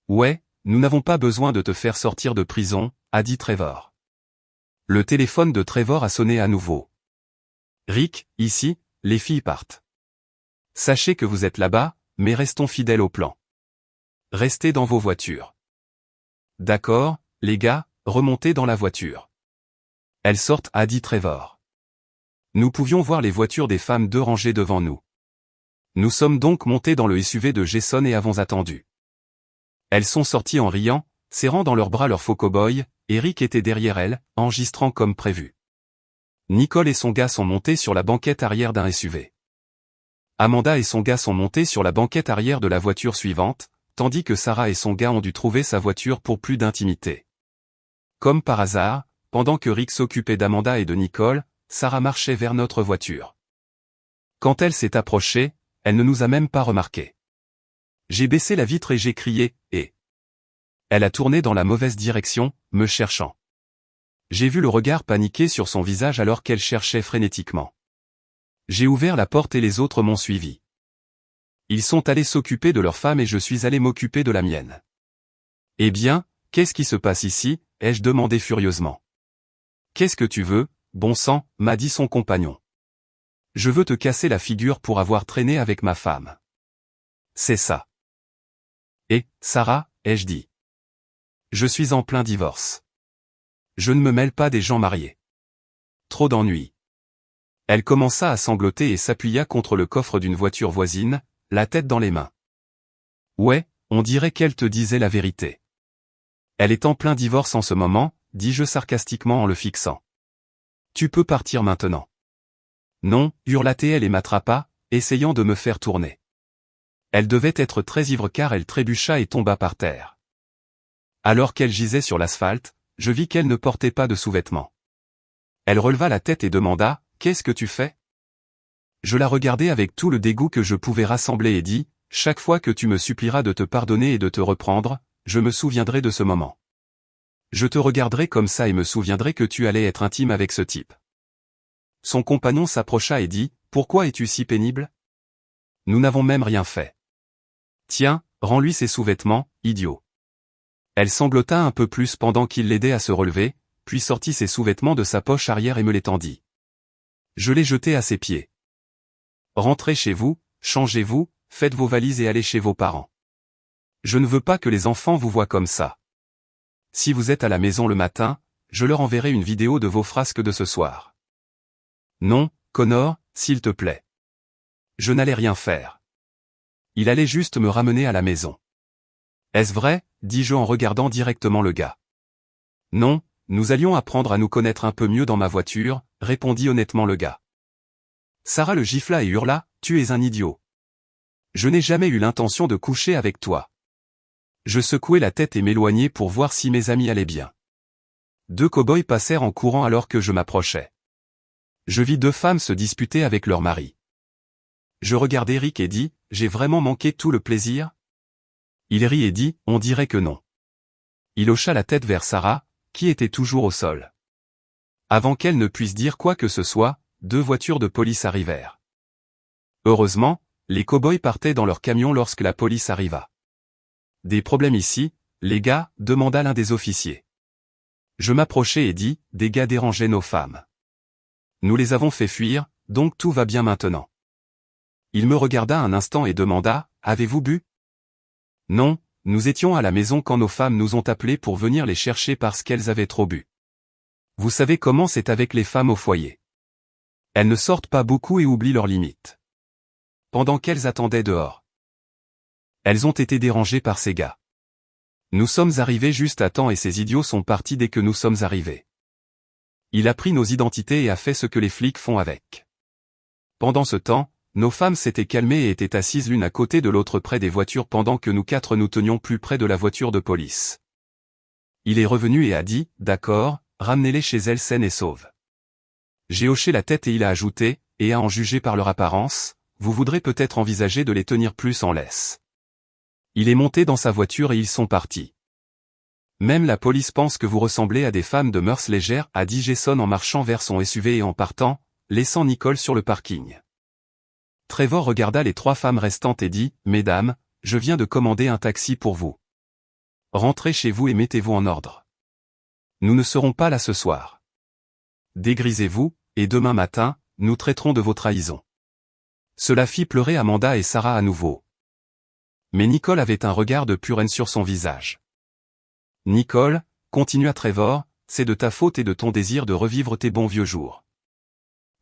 Speaker 1: Ouais, nous n'avons pas besoin de te faire sortir de prison, a dit Trevor. Le téléphone de Trevor a sonné à nouveau. Rick, ici, les filles partent. Sachez que vous êtes là-bas, mais restons fidèles au plan. Restez dans vos voitures. D'accord, les gars, remontez dans la voiture. Elles sortent, a dit Trevor. Nous pouvions voir les voitures des femmes deux rangées devant nous. Nous sommes donc montés dans le SUV de Jason et avons attendu. Elles sont sorties en riant, serrant dans leurs bras leur faux cow-boy, et Rick était derrière elles, enregistrant comme prévu. Nicole et son gars sont montés sur la banquette arrière d'un SUV. Amanda et son gars sont montés sur la banquette arrière de la voiture suivante, tandis que Sarah et son gars ont dû trouver sa voiture pour plus d'intimité. Comme par hasard, pendant que Rick s'occupait d'Amanda et de Nicole, Sarah marchait vers notre voiture. Quand elle s'est approchée, elle ne nous a même pas remarqués. J'ai baissé la vitre et j'ai crié « et ». Elle a tourné dans la mauvaise direction, me cherchant. J'ai vu le regard paniqué sur son visage alors qu'elle cherchait frénétiquement. J'ai ouvert la porte et les autres m'ont suivi. Ils sont allés s'occuper de leur femme et je suis allé m'occuper de la mienne. Eh bien, qu'est-ce qui se passe ici? Ai-je demandé furieusement. Qu'est-ce que tu veux, bon sang, m'a dit son compagnon. Je veux te casser la figure pour avoir traîné avec ma femme. C'est ça. Et, Sarah, ai-je dit. Je suis en plein divorce. Je ne me mêle pas des gens mariés. Trop d'ennuis. Elle commença à sangloter et s'appuya contre le coffre d'une voiture voisine, la tête dans les mains. Ouais, on dirait qu'elle te disait la vérité. Elle est en plein divorce en ce moment, dis-je sarcastiquement en le fixant. Tu peux partir maintenant. Non, hurla-t-elle et m'attrapa, essayant de me faire tourner. Elle devait être très ivre car elle trébucha et tomba par terre. Alors qu'elle gisait sur l'asphalte, je vis qu'elle ne portait pas de sous-vêtements. Elle releva la tête et demanda, « Qu'est-ce que tu fais ? Je la regardai avec tout le dégoût que je pouvais rassembler et dis, « Chaque fois que tu me supplieras de te pardonner et de te reprendre, je me souviendrai de ce moment. Je te regarderai comme ça et me souviendrai que tu allais être intime avec ce type. » Son compagnon s'approcha et dit, « Pourquoi es-tu si pénible? Nous n'avons même rien fait. Tiens, rends-lui ses sous-vêtements, idiot. » Elle sanglota un peu plus pendant qu'il l'aidait à se relever, puis sortit ses sous-vêtements de sa poche arrière et me les tendit. Je les jetai à ses pieds. « Rentrez chez vous, changez-vous, faites vos valises et allez chez vos parents. Je ne veux pas que les enfants vous voient comme ça. Si vous êtes à la maison le matin, je leur enverrai une vidéo de vos frasques de ce soir. » Non, Connor, s'il te plaît. Je n'allais rien faire. Il allait juste me ramener à la maison. Est-ce vrai, dis-je en regardant directement le gars. Non, nous allions apprendre à nous connaître un peu mieux dans ma voiture, répondit honnêtement le gars. Sarah le gifla et hurla, tu es un idiot. Je n'ai jamais eu l'intention de coucher avec toi. Je secouai la tête et m'éloignai pour voir si mes amis allaient bien. 2 cow-boys passèrent en courant alors que je m'approchais. Je vis 2 femmes se disputer avec leur mari. Je regardai Rick et dis, j'ai vraiment manqué tout le plaisir? Il rit et dit, on dirait que non. Il hocha la tête vers Sarah, qui était toujours au sol. Avant qu'elle ne puisse dire quoi que ce soit, 2 voitures de police arrivèrent. Heureusement, les cow-boys partaient dans leur camion lorsque la police arriva. Des problèmes ici, les gars, demanda l'un des officiers. Je m'approchai et dis, des gars dérangeaient nos femmes. Nous les avons fait fuir, donc tout va bien maintenant. Il me regarda un instant et demanda, avez-vous bu? Non, nous étions à la maison quand nos femmes nous ont appelés pour venir les chercher parce qu'elles avaient trop bu. Vous savez comment c'est avec les femmes au foyer. Elles ne sortent pas beaucoup et oublient leurs limites. Pendant qu'elles attendaient dehors, elles ont été dérangées par ces gars. Nous sommes arrivés juste à temps et ces idiots sont partis dès que nous sommes arrivés. Il a pris nos identités et a fait ce que les flics font avec. Pendant ce temps, nos femmes s'étaient calmées et étaient assises l'une à côté de l'autre près des voitures pendant que nous 4 nous tenions plus près de la voiture de police. Il est revenu et a dit, d'accord, ramenez-les chez elles saines et sauves. J'ai hoché la tête et il a ajouté, et à en juger par leur apparence, vous voudrez peut-être envisager de les tenir plus en laisse. Il est monté dans sa voiture et ils sont partis. Même la police pense que vous ressemblez à des femmes de mœurs légères, a dit Jason en marchant vers son SUV et en partant, laissant Nicole sur le parking. Trevor regarda les 3 femmes restantes et dit, « Mesdames, je viens de commander un taxi pour vous. Rentrez chez vous et mettez-vous en ordre. Nous ne serons pas là ce soir. Dégrisez-vous, et demain matin, nous traiterons de vos trahisons. » Cela fit pleurer Amanda et Sarah à nouveau. Mais Nicole avait un regard de pure haine sur son visage. « Nicole, continua Trevor, c'est de ta faute et de ton désir de revivre tes bons vieux jours.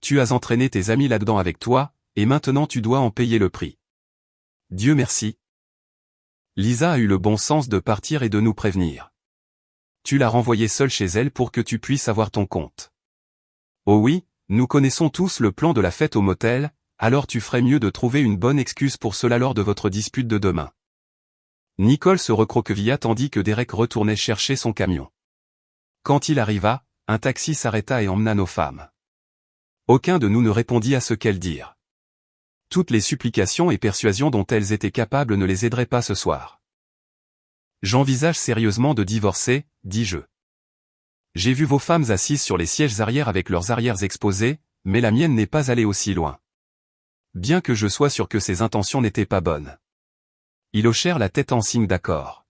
Speaker 1: Tu as entraîné tes amis là-dedans avec toi, et maintenant tu dois en payer le prix. Dieu merci. Lisa a eu le bon sens de partir et de nous prévenir. Tu l'as renvoyée seule chez elle pour que tu puisses avoir ton compte. Oh oui, nous connaissons tous le plan de la fête au motel, alors tu ferais mieux de trouver une bonne excuse pour cela lors de votre dispute de demain. » Nicole se recroquevilla tandis que Derek retournait chercher son camion. Quand il arriva, un taxi s'arrêta et emmena nos femmes. Aucun de nous ne répondit à ce qu'elles dirent. Toutes les supplications et persuasions dont elles étaient capables ne les aideraient pas ce soir. « J'envisage sérieusement de divorcer, dis-je. J'ai vu vos femmes assises sur les sièges arrière avec leurs arrières exposés, mais la mienne n'est pas allée aussi loin. Bien que je sois sûr que ses intentions n'étaient pas bonnes. » Ils hochèrent la tête en signe d'accord.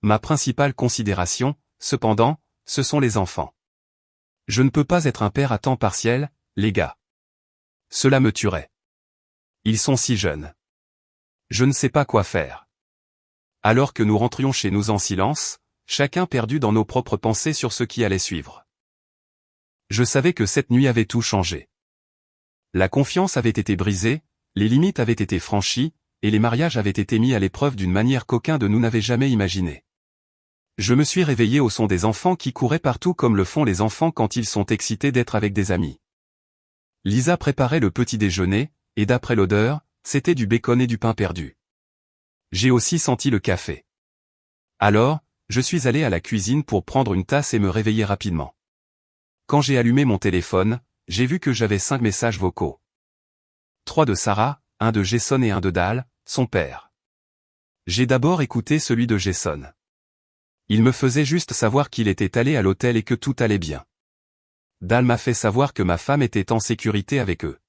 Speaker 1: Ma principale considération, cependant, ce sont les enfants. Je ne peux pas être un père à temps partiel, les gars. Cela me tuerait. Ils sont si jeunes. Je ne sais pas quoi faire. Alors que nous rentrions chez nous en silence, chacun perdu dans nos propres pensées sur ce qui allait suivre. Je savais que cette nuit avait tout changé. La confiance avait été brisée, les limites avaient été franchies, et les mariages avaient été mis à l'épreuve d'une manière qu'aucun de nous n'avait jamais imaginée. Je me suis réveillé au son des enfants qui couraient partout comme le font les enfants quand ils sont excités d'être avec des amis. Lisa préparait le petit déjeuner, et d'après l'odeur, c'était du bacon et du pain perdu. J'ai aussi senti le café. Alors, je suis allé à la cuisine pour prendre une tasse et me réveiller rapidement. Quand j'ai allumé mon téléphone, j'ai vu que j'avais 5 messages vocaux. 3 de Sarah, un de Jason et un de Dal, son père. J'ai d'abord écouté celui de Jason. Il me faisait juste savoir qu'il était allé à l'hôtel et que tout allait bien. Dal m'a fait savoir que ma femme était en sécurité avec eux.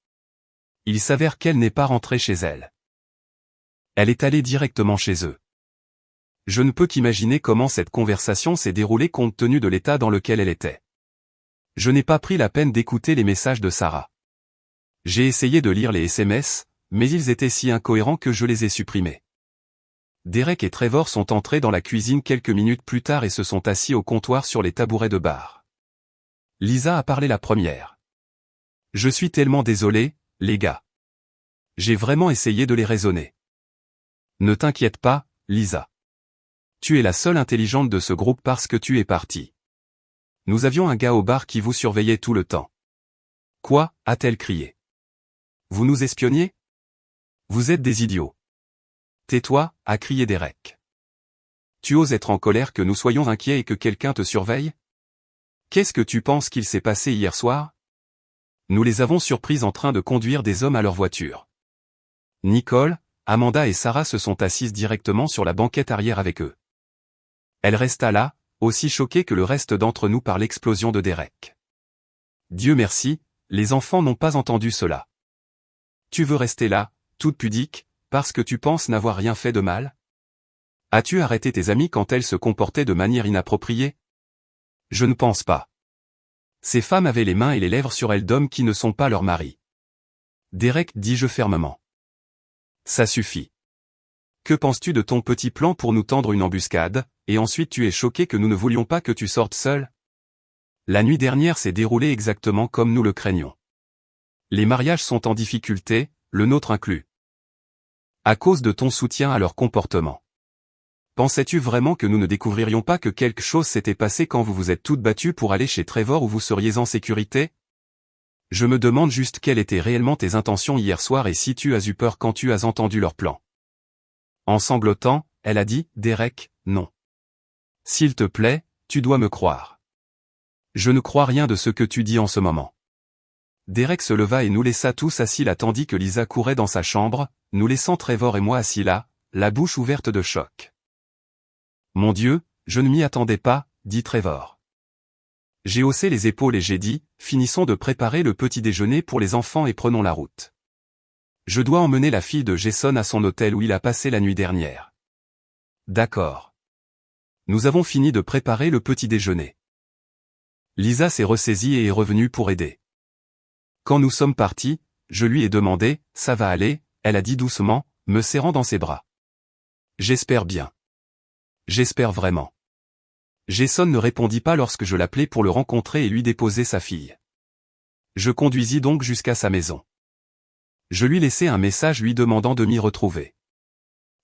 Speaker 1: Il s'avère qu'elle n'est pas rentrée chez elle. Elle est allée directement chez eux. Je ne peux qu'imaginer comment cette conversation s'est déroulée compte tenu de l'état dans lequel elle était. Je n'ai pas pris la peine d'écouter les messages de Sarah. J'ai essayé de lire les SMS, mais ils étaient si incohérents que je les ai supprimés. Derek et Trevor sont entrés dans la cuisine quelques minutes plus tard et se sont assis au comptoir sur les tabourets de bar. Lisa a parlé la première. Je suis tellement désolé, les gars. J'ai vraiment essayé de les raisonner. Ne t'inquiète pas, Lisa. Tu es la seule intelligente de ce groupe parce que tu es partie. Nous avions un gars au bar qui vous surveillait tout le temps. Quoi, a-t-elle crié. Vous nous espionniez? Vous êtes des idiots. Tais-toi, a crié Derek. Tu oses être en colère que nous soyons inquiets et que quelqu'un te surveille? Qu'est-ce que tu penses qu'il s'est passé hier soir? Nous les avons surprises en train de conduire des hommes à leur voiture. Nicole, Amanda et Sarah se sont assises directement sur la banquette arrière avec eux. Elle resta là, aussi choquée que le reste d'entre nous par l'explosion de Derek. Dieu merci, les enfants n'ont pas entendu cela. Tu veux rester là, toute pudique, parce que tu penses n'avoir rien fait de mal? As-tu arrêté tes amis quand elles se comportaient de manière inappropriée? Je ne pense pas. Ces femmes avaient les mains et les lèvres sur elles d'hommes qui ne sont pas leurs maris. Derek, dis-je fermement. Ça suffit. Que penses-tu de ton petit plan pour nous tendre une embuscade, et ensuite tu es choqué que nous ne voulions pas que tu sortes seul? La nuit dernière s'est déroulée exactement comme nous le craignons. Les mariages sont en difficulté, le nôtre inclus. À cause de ton soutien à leur comportement. Pensais-tu vraiment que nous ne découvririons pas que quelque chose s'était passé quand vous vous êtes toutes battues pour aller chez Trevor où vous seriez en sécurité? Je me demande juste quelles étaient réellement tes intentions hier soir et si tu as eu peur quand tu as entendu leur plan. En sanglotant, elle a dit, Derek, non. S'il te plaît, tu dois me croire. Je ne crois rien de ce que tu dis en ce moment. Derek se leva et nous laissa tous assis là tandis que Lisa courait dans sa chambre, nous laissant Trevor et moi assis là, la bouche ouverte de choc. Mon Dieu, je ne m'y attendais pas, dit Trevor. J'ai haussé les épaules et j'ai dit, finissons de préparer le petit déjeuner pour les enfants et prenons la route. Je dois emmener la fille de Jason à son hôtel où il a passé la nuit dernière. D'accord. Nous avons fini de préparer le petit déjeuner. Lisa s'est ressaisie et est revenue pour aider. Quand nous sommes partis, je lui ai demandé, ça va aller, elle a dit doucement, me serrant dans ses bras. J'espère bien. J'espère vraiment. Jason ne répondit pas lorsque je l'appelai pour le rencontrer et lui déposer sa fille. Je conduisis donc jusqu'à sa maison. Je lui laissai un message lui demandant de m'y retrouver.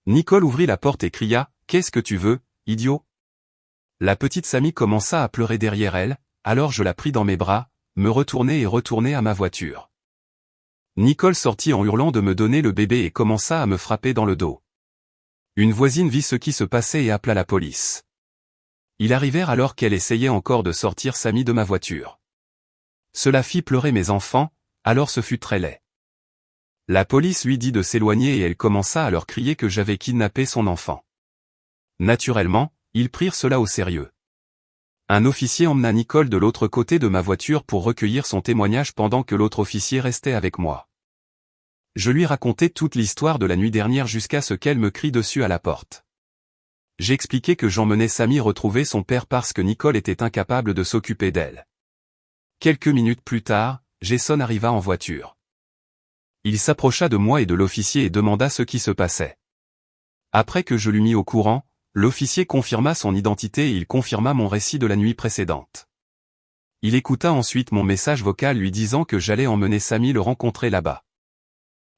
Speaker 1: Nicole ouvrit la porte et cria, « Qu'est-ce que tu veux, idiot ?» La petite Sammy commença à pleurer derrière elle, alors je la pris dans mes bras, me retournai à ma voiture. Nicole sortit en hurlant de me donner le bébé et commença à me frapper dans le dos. Une voisine vit ce qui se passait et appela la police. Ils arrivèrent alors qu'elle essayait encore de sortir Sammy de ma voiture. Cela fit pleurer mes enfants, alors ce fut très laid. La police lui dit de s'éloigner et elle commença à leur crier que j'avais kidnappé son enfant. Naturellement, ils prirent cela au sérieux. Un officier emmena Nicole de l'autre côté de ma voiture pour recueillir son témoignage pendant que l'autre officier restait avec moi. Je lui racontai toute l'histoire de la nuit dernière jusqu'à ce qu'elle me crie dessus à la porte. J'expliquai que j'emmenais Sammy retrouver son père parce que Nicole était incapable de s'occuper d'elle. Quelques minutes plus tard, Jason arriva en voiture. Il s'approcha de moi et de l'officier et demanda ce qui se passait. Après que je l'eus mis au courant, l'officier confirma son identité et il confirma mon récit de la nuit précédente. Il écouta ensuite mon message vocal lui disant que j'allais emmener Sammy le rencontrer là-bas.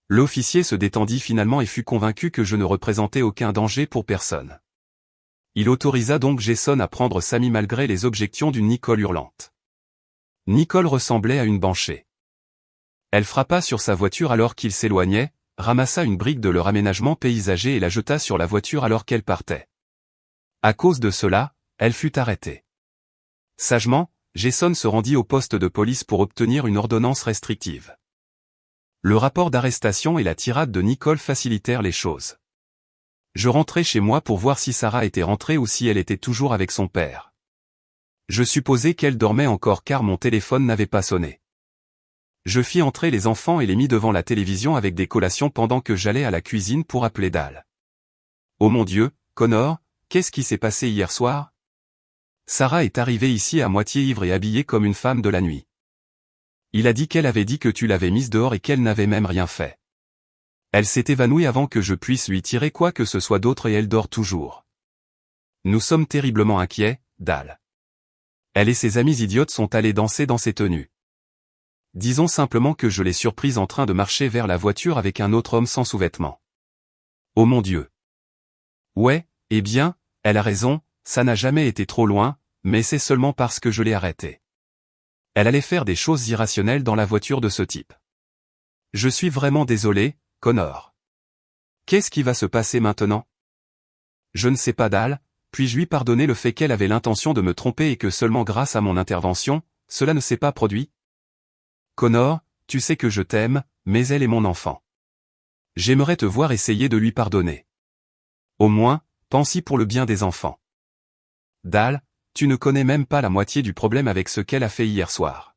Speaker 1: L'officier se détendit finalement et fut convaincu que je ne représentais aucun danger pour personne. Il autorisa donc Jason à prendre Sammy malgré les objections d'une Nicole hurlante. Nicole ressemblait à une banshee. Elle frappa sur sa voiture alors qu'il s'éloignait, ramassa une brique de leur aménagement paysager et la jeta sur la voiture alors qu'elle partait. À cause de cela, elle fut arrêtée. Sagement, Jason se rendit au poste de police pour obtenir une ordonnance restrictive. Le rapport d'arrestation et la tirade de Nicole facilitèrent les choses. Je rentrai chez moi pour voir si Sarah était rentrée ou si elle était toujours avec son père. Je supposais qu'elle dormait encore car mon téléphone n'avait pas sonné. Je fis entrer les enfants et les mis devant la télévision avec des collations pendant que j'allais à la cuisine pour appeler Dal. Oh mon Dieu, Connor, qu'est-ce qui s'est passé hier soir? Sarah est arrivée ici à moitié ivre et habillée comme une femme de la nuit. Il a dit qu'elle avait dit que tu l'avais mise dehors et qu'elle n'avait même rien fait. Elle s'est évanouie avant que je puisse lui tirer quoi que ce soit d'autre et elle dort toujours. Nous sommes terriblement inquiets, Dal. Elle et ses amies idiotes sont allées danser dans ces tenues. Disons simplement que je l'ai surprise en train de marcher vers la voiture avec un autre homme sans sous-vêtements. Oh mon Dieu. Ouais, eh bien, elle a raison, ça n'a jamais été trop loin, mais c'est seulement parce que je l'ai arrêtée. Elle allait faire des choses irrationnelles dans la voiture de ce type. Je suis vraiment désolé, Connor. Qu'est-ce qui va se passer maintenant? Je ne sais pas Dal, puis-je lui pardonner le fait qu'elle avait l'intention de me tromper et que seulement grâce à mon intervention, cela ne s'est pas produit? Connor, tu sais que je t'aime, mais elle est mon enfant. J'aimerais te voir essayer de lui pardonner. Au moins, pense-y pour le bien des enfants. Dal, tu ne connais même pas la moitié du problème avec ce qu'elle a fait hier soir.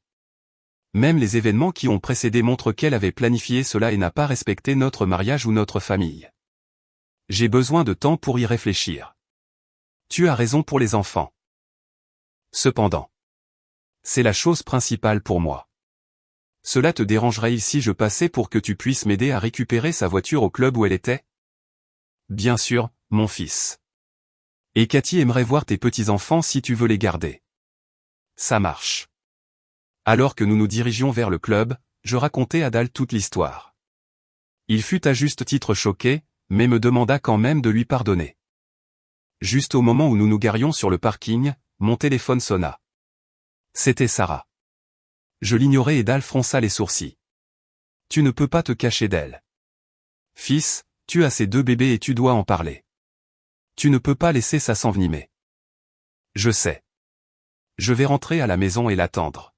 Speaker 1: Même les événements qui ont précédé montrent qu'elle avait planifié cela et n'a pas respecté notre mariage ou notre famille. J'ai besoin de temps pour y réfléchir. Tu as raison pour les enfants. Cependant, c'est la chose principale pour moi. Cela te dérangerait si je passais pour que tu puisses m'aider à récupérer sa voiture au club où elle était? Bien sûr, mon fils. Et Cathy aimerait voir tes petits-enfants si tu veux les garder. Ça marche. Alors que nous nous dirigions vers le club, je racontai à Dal toute l'histoire. Il fut à juste titre choqué, mais me demanda quand même de lui pardonner. Juste au moment où nous nous garions sur le parking, mon téléphone sonna. C'était Sarah. Je l'ignorais et Dal fronça les sourcils. Tu ne peux pas te cacher d'elle. Fils, tu as ces deux bébés et tu dois en parler. Tu ne peux pas laisser ça s'envenimer. Je sais. Je vais rentrer à la maison et l'attendre.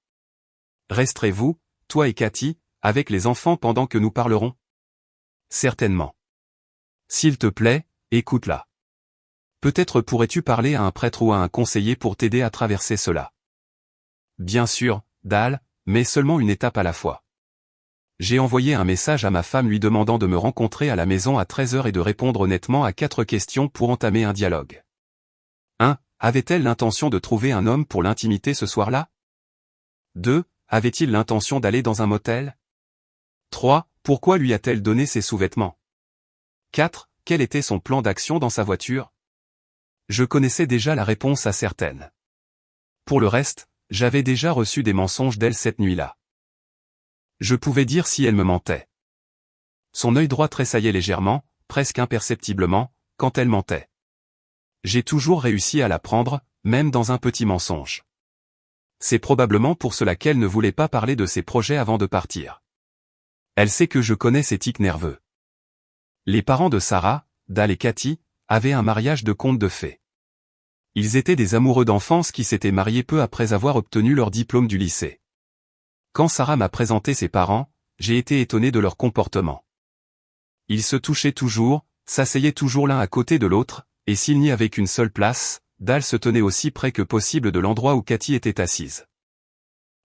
Speaker 1: Resterez-vous, toi et Cathy, avec les enfants pendant que nous parlerons? Certainement. S'il te plaît, écoute-la. Peut-être pourrais-tu parler à un prêtre ou à un conseiller pour t'aider à traverser cela. Bien sûr, Dal, mais seulement une étape à la fois. J'ai envoyé un message à ma femme lui demandant de me rencontrer à la maison à 13h et de répondre honnêtement à 4 questions pour entamer un dialogue. 1. Avait-elle l'intention de trouver un homme pour l'intimité ce soir-là? 2. Avait-il l'intention d'aller dans un motel? 3. Pourquoi lui a-t-elle donné ses sous-vêtements? 4. Quel était son plan d'action dans sa voiture? Je connaissais déjà la réponse à certaines. Pour le reste, j'avais déjà reçu des mensonges d'elle cette nuit-là. Je pouvais dire si elle me mentait. Son œil droit tressaillait légèrement, presque imperceptiblement, quand elle mentait. J'ai toujours réussi à la prendre, même dans un petit mensonge. C'est probablement pour cela qu'elle ne voulait pas parler de ses projets avant de partir. Elle sait que je connais ses tics nerveux. Les parents de Sarah, Dal et Cathy, avaient un mariage de conte de fées. Ils étaient des amoureux d'enfance qui s'étaient mariés peu après avoir obtenu leur diplôme du lycée. Quand Sarah m'a présenté ses parents, j'ai été étonné de leur comportement. Ils se touchaient toujours, s'asseyaient toujours l'un à côté de l'autre, et s'il n'y avait qu'une seule place, Dal se tenait aussi près que possible de l'endroit où Cathy était assise.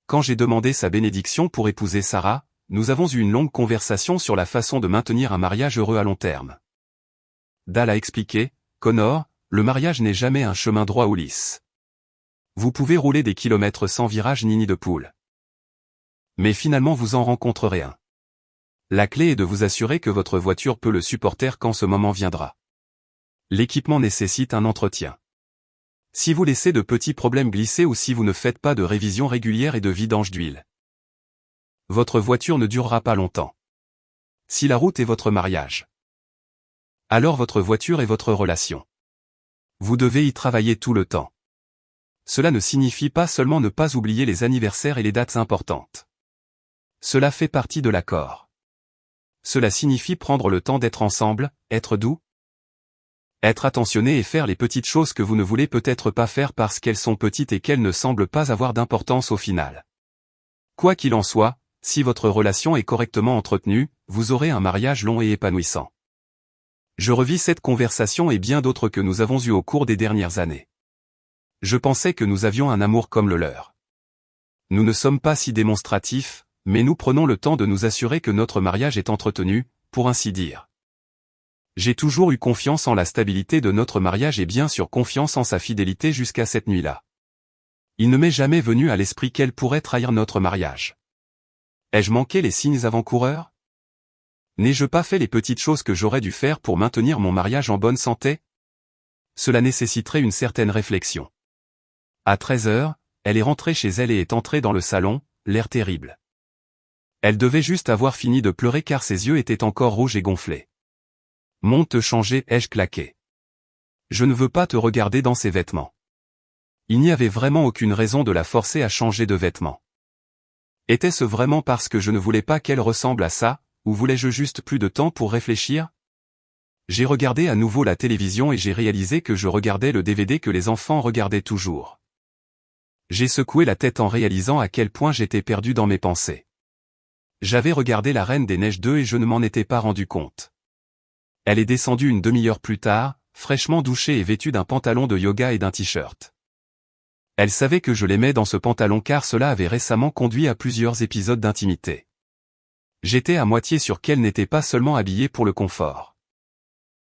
Speaker 1: Quand j'ai demandé sa bénédiction pour épouser Sarah, nous avons eu une longue conversation sur la façon de maintenir un mariage heureux à long terme. Dal a expliqué, Connor, le mariage n'est jamais un chemin droit ou lisse. Vous pouvez rouler des kilomètres sans virage ni nid de poule. Mais finalement vous en rencontrerez un. La clé est de vous assurer que votre voiture peut le supporter quand ce moment viendra. L'équipement nécessite un entretien. Si vous laissez de petits problèmes glisser ou si vous ne faites pas de révision régulière et de vidange d'huile, votre voiture ne durera pas longtemps. Si la route est votre mariage, alors votre voiture est votre relation. Vous devez y travailler tout le temps. Cela ne signifie pas seulement ne pas oublier les anniversaires et les dates importantes. Cela fait partie de l'accord. Cela signifie prendre le temps d'être ensemble, être doux, être attentionné et faire les petites choses que vous ne voulez peut-être pas faire parce qu'elles sont petites et qu'elles ne semblent pas avoir d'importance au final. Quoi qu'il en soit, si votre relation est correctement entretenue, vous aurez un mariage long et épanouissant. Je revis cette conversation et bien d'autres que nous avons eues au cours des dernières années. Je pensais que nous avions un amour comme le leur. Nous ne sommes pas si démonstratifs, mais nous prenons le temps de nous assurer que notre mariage est entretenu, pour ainsi dire. J'ai toujours eu confiance en la stabilité de notre mariage et bien sûr confiance en sa fidélité jusqu'à cette nuit-là. Il ne m'est jamais venu à l'esprit qu'elle pourrait trahir notre mariage. Ai-je manqué les signes avant-coureurs? N'ai-je pas fait les petites choses que j'aurais dû faire pour maintenir mon mariage en bonne santé? Cela nécessiterait une certaine réflexion. À 13 heures, elle est rentrée chez elle et est entrée dans le salon, l'air terrible. Elle devait juste avoir fini de pleurer car ses yeux étaient encore rouges et gonflés. Monte te changer, ai-je claqué. Je ne veux pas te regarder dans ces vêtements. Il n'y avait vraiment aucune raison de la forcer à changer de vêtements. Était-ce vraiment parce que je ne voulais pas qu'elle ressemble à ça, ou voulais-je juste plus de temps pour réfléchir? J'ai regardé à nouveau la télévision et j'ai réalisé que je regardais le DVD que les enfants regardaient toujours. J'ai secoué la tête en réalisant à quel point j'étais perdu dans mes pensées. J'avais regardé La Reine des Neiges 2 et je ne m'en étais pas rendu compte. Elle est descendue une demi-heure plus tard, fraîchement douchée et vêtue d'un pantalon de yoga et d'un t-shirt. Elle savait que je l'aimais dans ce pantalon car cela avait récemment conduit à plusieurs épisodes d'intimité. J'étais à moitié sûr qu'elle n'était pas seulement habillée pour le confort.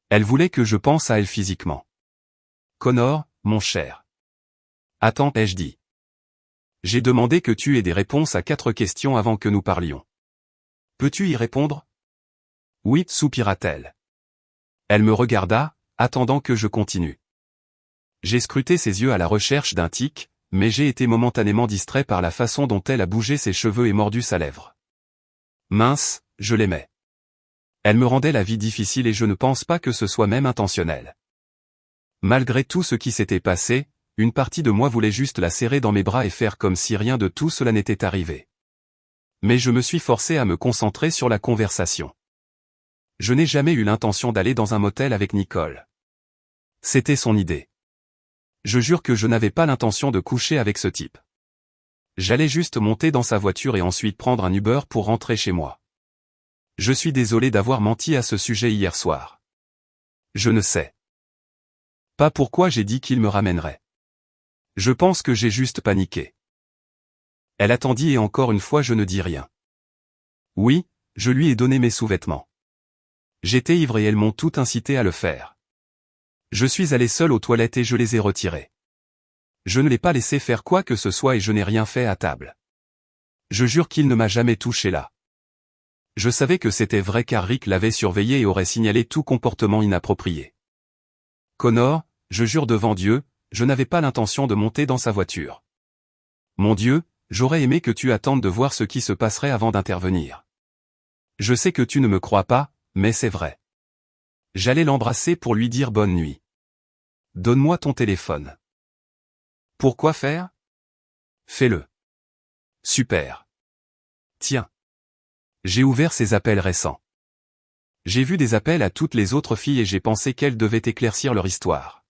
Speaker 1: Elle voulait que je pense à elle physiquement. Connor, mon cher. Attends, ai-je dit. J'ai demandé que tu aies des réponses à 4 questions avant que nous parlions. Peux-tu y répondre? Oui, soupira-t-elle. Elle me regarda, attendant que je continue. J'ai scruté ses yeux à la recherche d'un tic, mais j'ai été momentanément distrait par la façon dont elle a bougé ses cheveux et mordu sa lèvre. Mince, je l'aimais. Elle me rendait la vie difficile et je ne pense pas que ce soit même intentionnel. Malgré tout ce qui s'était passé, une partie de moi voulait juste la serrer dans mes bras et faire comme si rien de tout cela n'était arrivé. Mais je me suis forcé à me concentrer sur la conversation. Je n'ai jamais eu l'intention d'aller dans un motel avec Nicole. C'était son idée. Je jure que je n'avais pas l'intention de coucher avec ce type. J'allais juste monter dans sa voiture et ensuite prendre un Uber pour rentrer chez moi. Je suis désolé d'avoir menti à ce sujet hier soir. Je ne sais pas pourquoi j'ai dit qu'il me ramènerait. Je pense que j'ai juste paniqué. Elle attendit et encore une fois je ne dis rien. Oui, je lui ai donné mes sous-vêtements. J'étais ivre et elles m'ont tout incité à le faire. Je suis allé seul aux toilettes et je les ai retirés. Je ne l'ai pas laissé faire quoi que ce soit et je n'ai rien fait à table. Je jure qu'il ne m'a jamais touché là. Je savais que c'était vrai car Rick l'avait surveillé et aurait signalé tout comportement inapproprié. Connor, je jure devant Dieu, je n'avais pas l'intention de monter dans sa voiture. Mon Dieu, j'aurais aimé que tu attendes de voir ce qui se passerait avant d'intervenir. Je sais que tu ne me crois pas, mais c'est vrai. J'allais l'embrasser pour lui dire bonne nuit. Donne-moi ton téléphone. Pourquoi faire? Fais-le. Super. Tiens. J'ai ouvert ses appels récents. J'ai vu des appels à toutes les autres filles et j'ai pensé qu'elles devaient éclaircir leur histoire.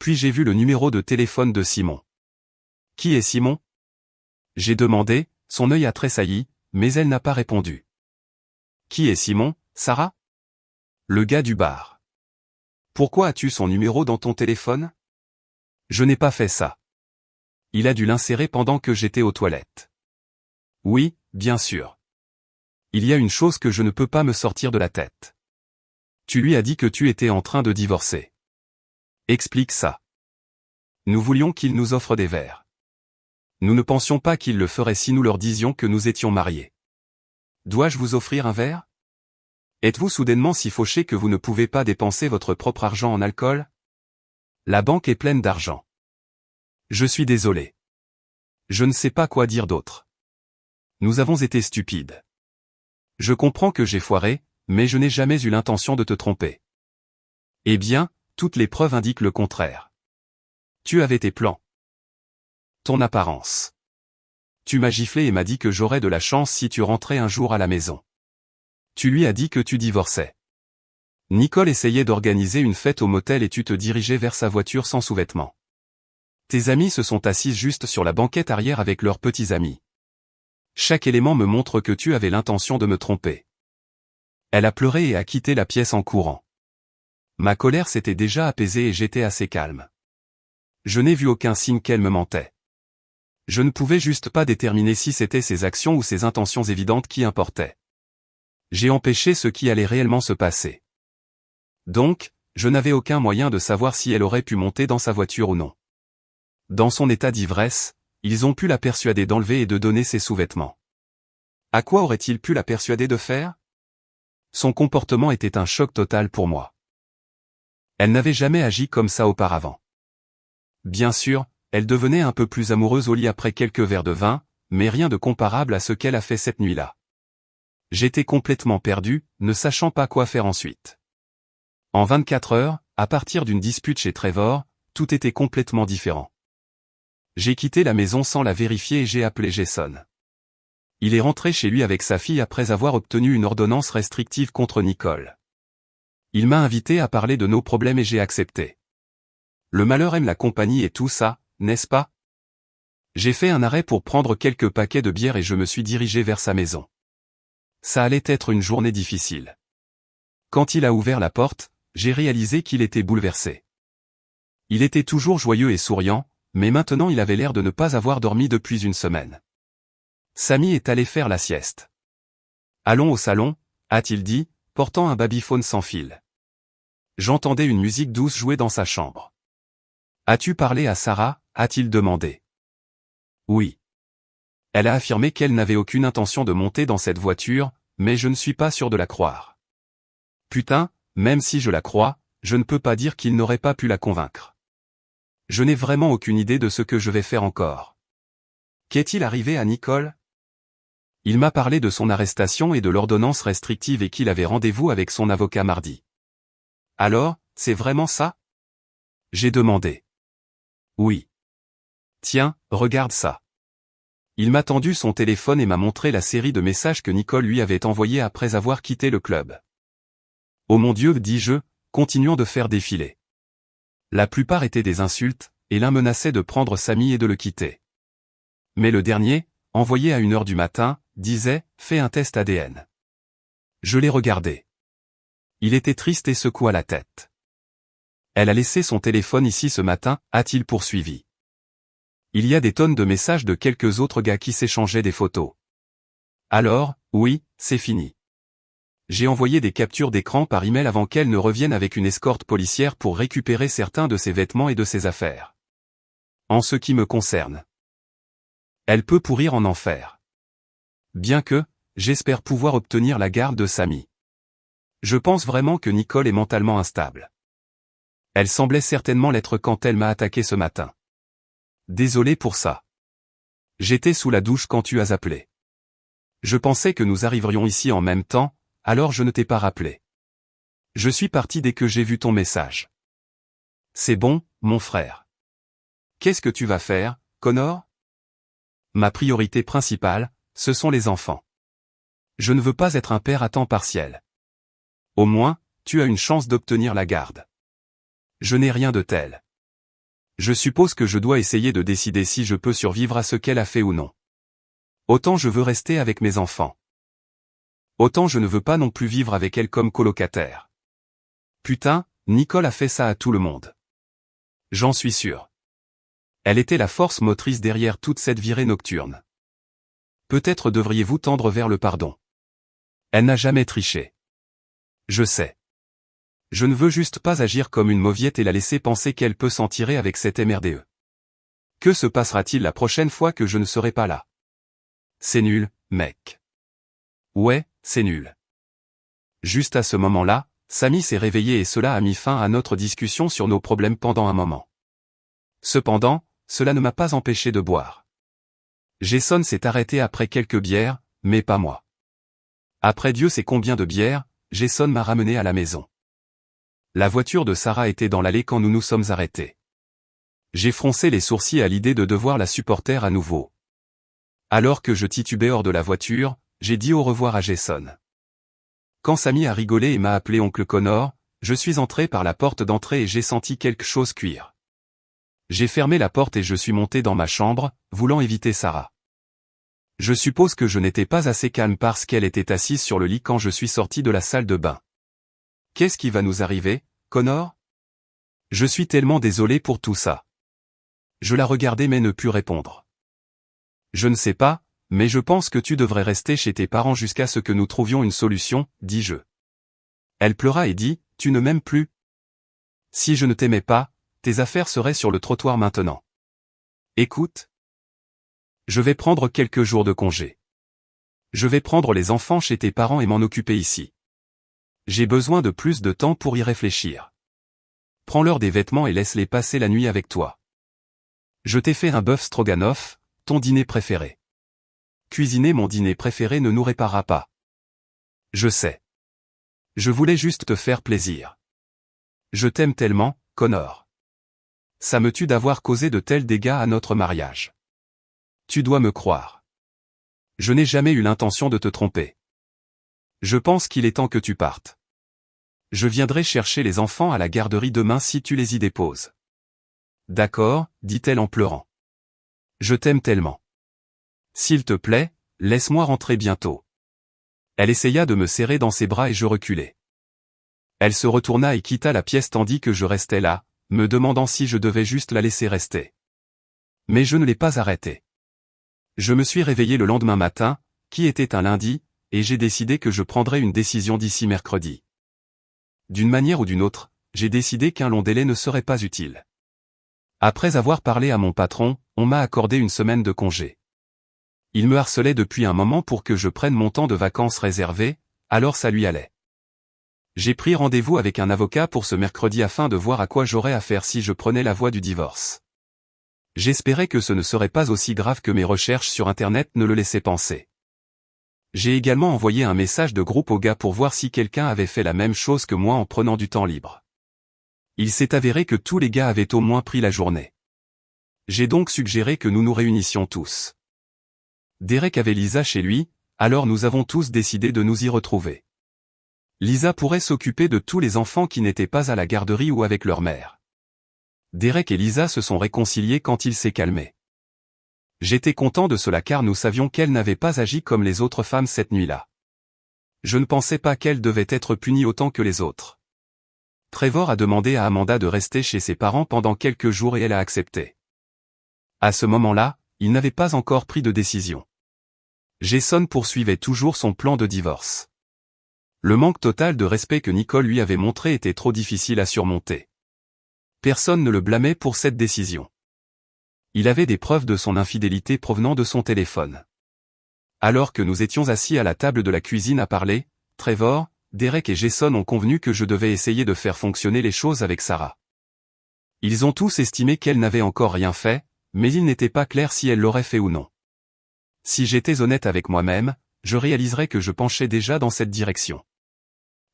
Speaker 1: Puis j'ai vu le numéro de téléphone de Simon. Qui est Simon? J'ai demandé, son œil a tressailli, mais elle n'a pas répondu. Qui est Simon, Sarah? Le gars du bar. Pourquoi as-tu son numéro dans ton téléphone? Je n'ai pas fait ça. Il a dû l'insérer pendant que j'étais aux toilettes. Oui, bien sûr. Il y a une chose que je ne peux pas me sortir de la tête. Tu lui as dit que tu étais en train de divorcer. Explique ça. Nous voulions qu'il nous offre des verres. Nous ne pensions pas qu'il le ferait si nous leur disions que nous étions mariés. Dois-je vous offrir un verre? Êtes-vous soudainement si fauché que vous ne pouvez pas dépenser votre propre argent en alcool? La banque est pleine d'argent. Je suis désolé. Je ne sais pas quoi dire d'autre. Nous avons été stupides. Je comprends que j'ai foiré, mais je n'ai jamais eu l'intention de te tromper. Eh bien, toutes les preuves indiquent le contraire. Tu avais tes plans. Ton apparence. Tu m'as giflé et m'as dit que j'aurais de la chance si tu rentrais un jour à la maison. Tu lui as dit que tu divorçais. Nicole essayait d'organiser une fête au motel et tu te dirigeais vers sa voiture sans sous-vêtements. Tes amis se sont assis juste sur la banquette arrière avec leurs petits amis. Chaque élément me montre que tu avais l'intention de me tromper. Elle a pleuré et a quitté la pièce en courant. Ma colère s'était déjà apaisée et j'étais assez calme. Je n'ai vu aucun signe qu'elle me mentait. Je ne pouvais juste pas déterminer si c'était ses actions ou ses intentions évidentes qui importaient. J'ai empêché ce qui allait réellement se passer. Donc, je n'avais aucun moyen de savoir si elle aurait pu monter dans sa voiture ou non. Dans son état d'ivresse, ils ont pu la persuader d'enlever et de donner ses sous-vêtements. À quoi aurait-il pu la persuader de faire? Son comportement était un choc total pour moi. Elle n'avait jamais agi comme ça auparavant. Bien sûr, elle devenait un peu plus amoureuse au lit après quelques verres de vin, mais rien de comparable à ce qu'elle a fait cette nuit-là. J'étais complètement perdu, ne sachant pas quoi faire ensuite. En 24 heures, à partir d'une dispute chez Trevor, tout était complètement différent. J'ai quitté la maison sans la vérifier et j'ai appelé Jason. Il est rentré chez lui avec sa fille après avoir obtenu une ordonnance restrictive contre Nicole. Il m'a invité à parler de nos problèmes et j'ai accepté. Le malheur aime la compagnie et tout ça, n'est-ce pas? J'ai fait un arrêt pour prendre quelques paquets de bière et je me suis dirigé vers sa maison. Ça allait être une journée difficile. Quand il a ouvert la porte, j'ai réalisé qu'il était bouleversé. Il était toujours joyeux et souriant, mais maintenant il avait l'air de ne pas avoir dormi depuis une semaine. Samy est allé faire la sieste. Allons au salon, a-t-il dit, portant un babyphone sans fil. J'entendais une musique douce jouer dans sa chambre. As-tu parlé à Sarah, a-t-il demandé. Oui. Elle a affirmé qu'elle n'avait aucune intention de monter dans cette voiture, mais je ne suis pas sûr de la croire. Putain, même si je la crois, je ne peux pas dire qu'il n'aurait pas pu la convaincre. Je n'ai vraiment aucune idée de ce que je vais faire encore. Qu'est-il arrivé à Nicole? Il m'a parlé de son arrestation et de l'ordonnance restrictive et qu'il avait rendez-vous avec son avocat mardi. Alors, c'est vraiment ça? J'ai demandé. Oui. Tiens, regarde ça. Il m'a tendu son téléphone et m'a montré la série de messages que Nicole lui avait envoyés après avoir quitté le club. Oh mon Dieu, dis-je, continuant de faire défiler. La plupart étaient des insultes, et l'un menaçait de prendre Samy et de le quitter. Mais le dernier, envoyé à 1h du matin, disait « Fais un test ADN ». Je l'ai regardé. Il était triste et secoua la tête. Elle a laissé son téléphone ici ce matin, a-t-il poursuivi. Il y a des tonnes de messages de quelques autres gars qui s'échangeaient des photos. Alors, oui, c'est fini. J'ai envoyé des captures d'écran par email avant qu'elle ne revienne avec une escorte policière pour récupérer certains de ses vêtements et de ses affaires. En ce qui me concerne, elle peut pourrir en enfer. Bien que, j'espère pouvoir obtenir la garde de Samy. Je pense vraiment que Nicole est mentalement instable. Elle semblait certainement l'être quand elle m'a attaqué ce matin. Désolé pour ça. J'étais sous la douche quand tu as appelé. Je pensais que nous arriverions ici en même temps, alors je ne t'ai pas rappelé. Je suis parti dès que j'ai vu ton message. C'est bon, mon frère. Qu'est-ce que tu vas faire, Connor? Ma priorité principale, ce sont les enfants. Je ne veux pas être un père à temps partiel. Au moins, tu as une chance d'obtenir la garde. Je n'ai rien de tel. Je suppose que je dois essayer de décider si je peux survivre à ce qu'elle a fait ou non. Autant je veux rester avec mes enfants. Autant je ne veux pas non plus vivre avec elle comme colocataire. Putain, Nicole a fait ça à tout le monde. J'en suis sûr. Elle était la force motrice derrière toute cette virée nocturne. Peut-être devriez-vous tendre vers le pardon. Elle n'a jamais triché. Je sais. Je ne veux juste pas agir comme une mauviette et la laisser penser qu'elle peut s'en tirer avec cet MRDE. Que se passera-t-il la prochaine fois que je ne serai pas là? C'est nul, mec. Ouais, c'est nul. Juste à ce moment-là, Samy s'est réveillé et cela a mis fin à notre discussion sur nos problèmes pendant un moment. Cependant, cela ne m'a pas empêché de boire. Jason s'est arrêté après quelques bières, mais pas moi. Après Dieu sait combien de bières, Jason m'a ramené à la maison. La voiture de Sarah était dans l'allée quand nous nous sommes arrêtés. J'ai froncé les sourcils à l'idée de devoir la supporter à nouveau. Alors que je titubais hors de la voiture, j'ai dit au revoir à Jason. Quand Samy a rigolé et m'a appelé oncle Connor, je suis entré par la porte d'entrée et j'ai senti quelque chose cuire. J'ai fermé la porte et je suis monté dans ma chambre, voulant éviter Sarah. Je suppose que je n'étais pas assez calme parce qu'elle était assise sur le lit quand je suis sorti de la salle de bain. Qu'est-ce qui va nous arriver, Connor? Je suis tellement désolé pour tout ça. Je la regardai mais ne pus répondre. Je ne sais pas, mais je pense que tu devrais rester chez tes parents jusqu'à ce que nous trouvions une solution, dis-je. Elle pleura et dit, tu ne m'aimes plus. Si je ne t'aimais pas, tes affaires seraient sur le trottoir maintenant. Écoute. Je vais prendre quelques jours de congé. Je vais prendre les enfants chez tes parents et m'en occuper ici. J'ai besoin de plus de temps pour y réfléchir. Prends-leur des vêtements et laisse-les passer la nuit avec toi. Je t'ai fait un bœuf stroganoff, ton dîner préféré. Cuisiner mon dîner préféré ne nous réparera pas. Je sais. Je voulais juste te faire plaisir. Je t'aime tellement, Connor. Ça me tue d'avoir causé de tels dégâts à notre mariage. Tu dois me croire. Je n'ai jamais eu l'intention de te tromper. Je pense qu'il est temps que tu partes. Je viendrai chercher les enfants à la garderie demain si tu les y déposes. D'accord, dit-elle en pleurant. Je t'aime tellement. S'il te plaît, laisse-moi rentrer bientôt. Elle essaya de me serrer dans ses bras et je reculai. Elle se retourna et quitta la pièce tandis que je restais là, me demandant si je devais juste la laisser rester. Mais je ne l'ai pas arrêtée. Je me suis réveillé le lendemain matin, qui était un lundi, et j'ai décidé que je prendrais une décision d'ici mercredi. D'une manière ou d'une autre, j'ai décidé qu'un long délai ne serait pas utile. Après avoir parlé à mon patron, on m'a accordé une semaine de congé. Il me harcelait depuis un moment pour que je prenne mon temps de vacances réservé, alors ça lui allait. J'ai pris rendez-vous avec un avocat pour ce mercredi afin de voir à quoi j'aurais affaire si je prenais la voie du divorce. J'espérais que ce ne serait pas aussi grave que mes recherches sur Internet ne le laissaient penser. J'ai également envoyé un message de groupe aux gars pour voir si quelqu'un avait fait la même chose que moi en prenant du temps libre. Il s'est avéré que tous les gars avaient au moins pris la journée. J'ai donc suggéré que nous nous réunissions tous. Derek avait Lisa chez lui, alors nous avons tous décidé de nous y retrouver. Lisa pourrait s'occuper de tous les enfants qui n'étaient pas à la garderie ou avec leur mère. Derek et Lisa se sont réconciliés quand il s'est calmé. J'étais content de cela car nous savions qu'elle n'avait pas agi comme les autres femmes cette nuit-là. Je ne pensais pas qu'elle devait être punie autant que les autres. Trevor a demandé à Amanda de rester chez ses parents pendant quelques jours et elle a accepté. À ce moment-là, il n'avait pas encore pris de décision. Jason poursuivait toujours son plan de divorce. Le manque total de respect que Nicole lui avait montré était trop difficile à surmonter. Personne ne le blâmait pour cette décision. Il avait des preuves de son infidélité provenant de son téléphone. Alors que nous étions assis à la table de la cuisine à parler, Trevor, Derek et Jason ont convenu que je devais essayer de faire fonctionner les choses avec Sarah. Ils ont tous estimé qu'elle n'avait encore rien fait, mais il n'était pas clair si elle l'aurait fait ou non. Si j'étais honnête avec moi-même, je réaliserais que je penchais déjà dans cette direction.